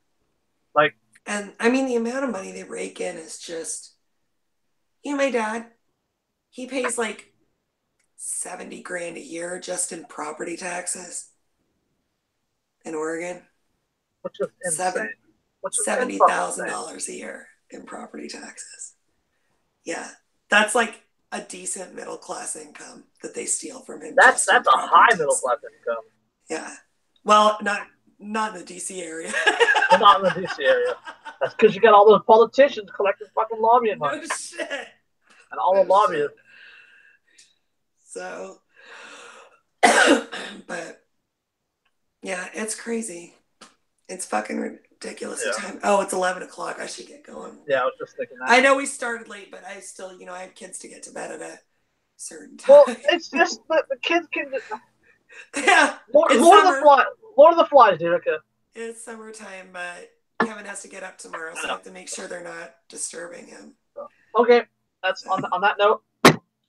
Like, and I mean, the amount of money they rake in is just, my dad, he pays like 70 grand a year just in property taxes in Oregon. Which is insane. $70,000 a year in property taxes. Yeah. That's like a decent middle class income that they steal from him. That's a high middle class income. Yeah. Well, not in the DC area. Well, not in the DC area. That's because you got all those politicians collecting fucking lobbying money. No shit. And all the lobbyists. So, but yeah, it's crazy. It's fucking ridiculous time. Oh, it's 11 o'clock. I should get going. Yeah, I was just thinking that. I know we started late, but I still, I have kids to get to bed at a certain time. Well, it's just that the kids can just... Yeah. Lord of the Flies, Erica. It's summertime, but Kevin has to get up tomorrow, so I have to make sure they're not disturbing him. Okay, that's on that note.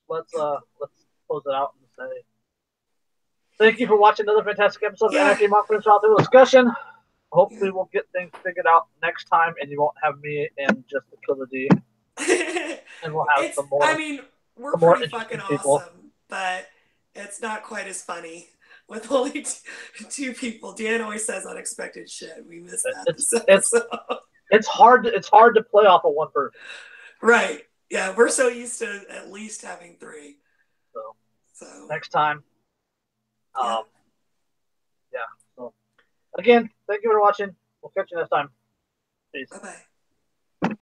Let's close it out and say thank you for watching another fantastic episode of Anarchy Mock-Through discussion. Hopefully we'll get things figured out next time and you won't have me and just the Killer D. And we'll have some more. I mean, we're pretty fucking awesome, but it's not quite as funny with only two people. Dan always says unexpected shit. We missed that. It's hard to play off of one person. Right. Yeah, we're so used to at least having three. So next time. Yeah. So again, thank you for watching. We'll catch you next time. Peace. Bye-bye.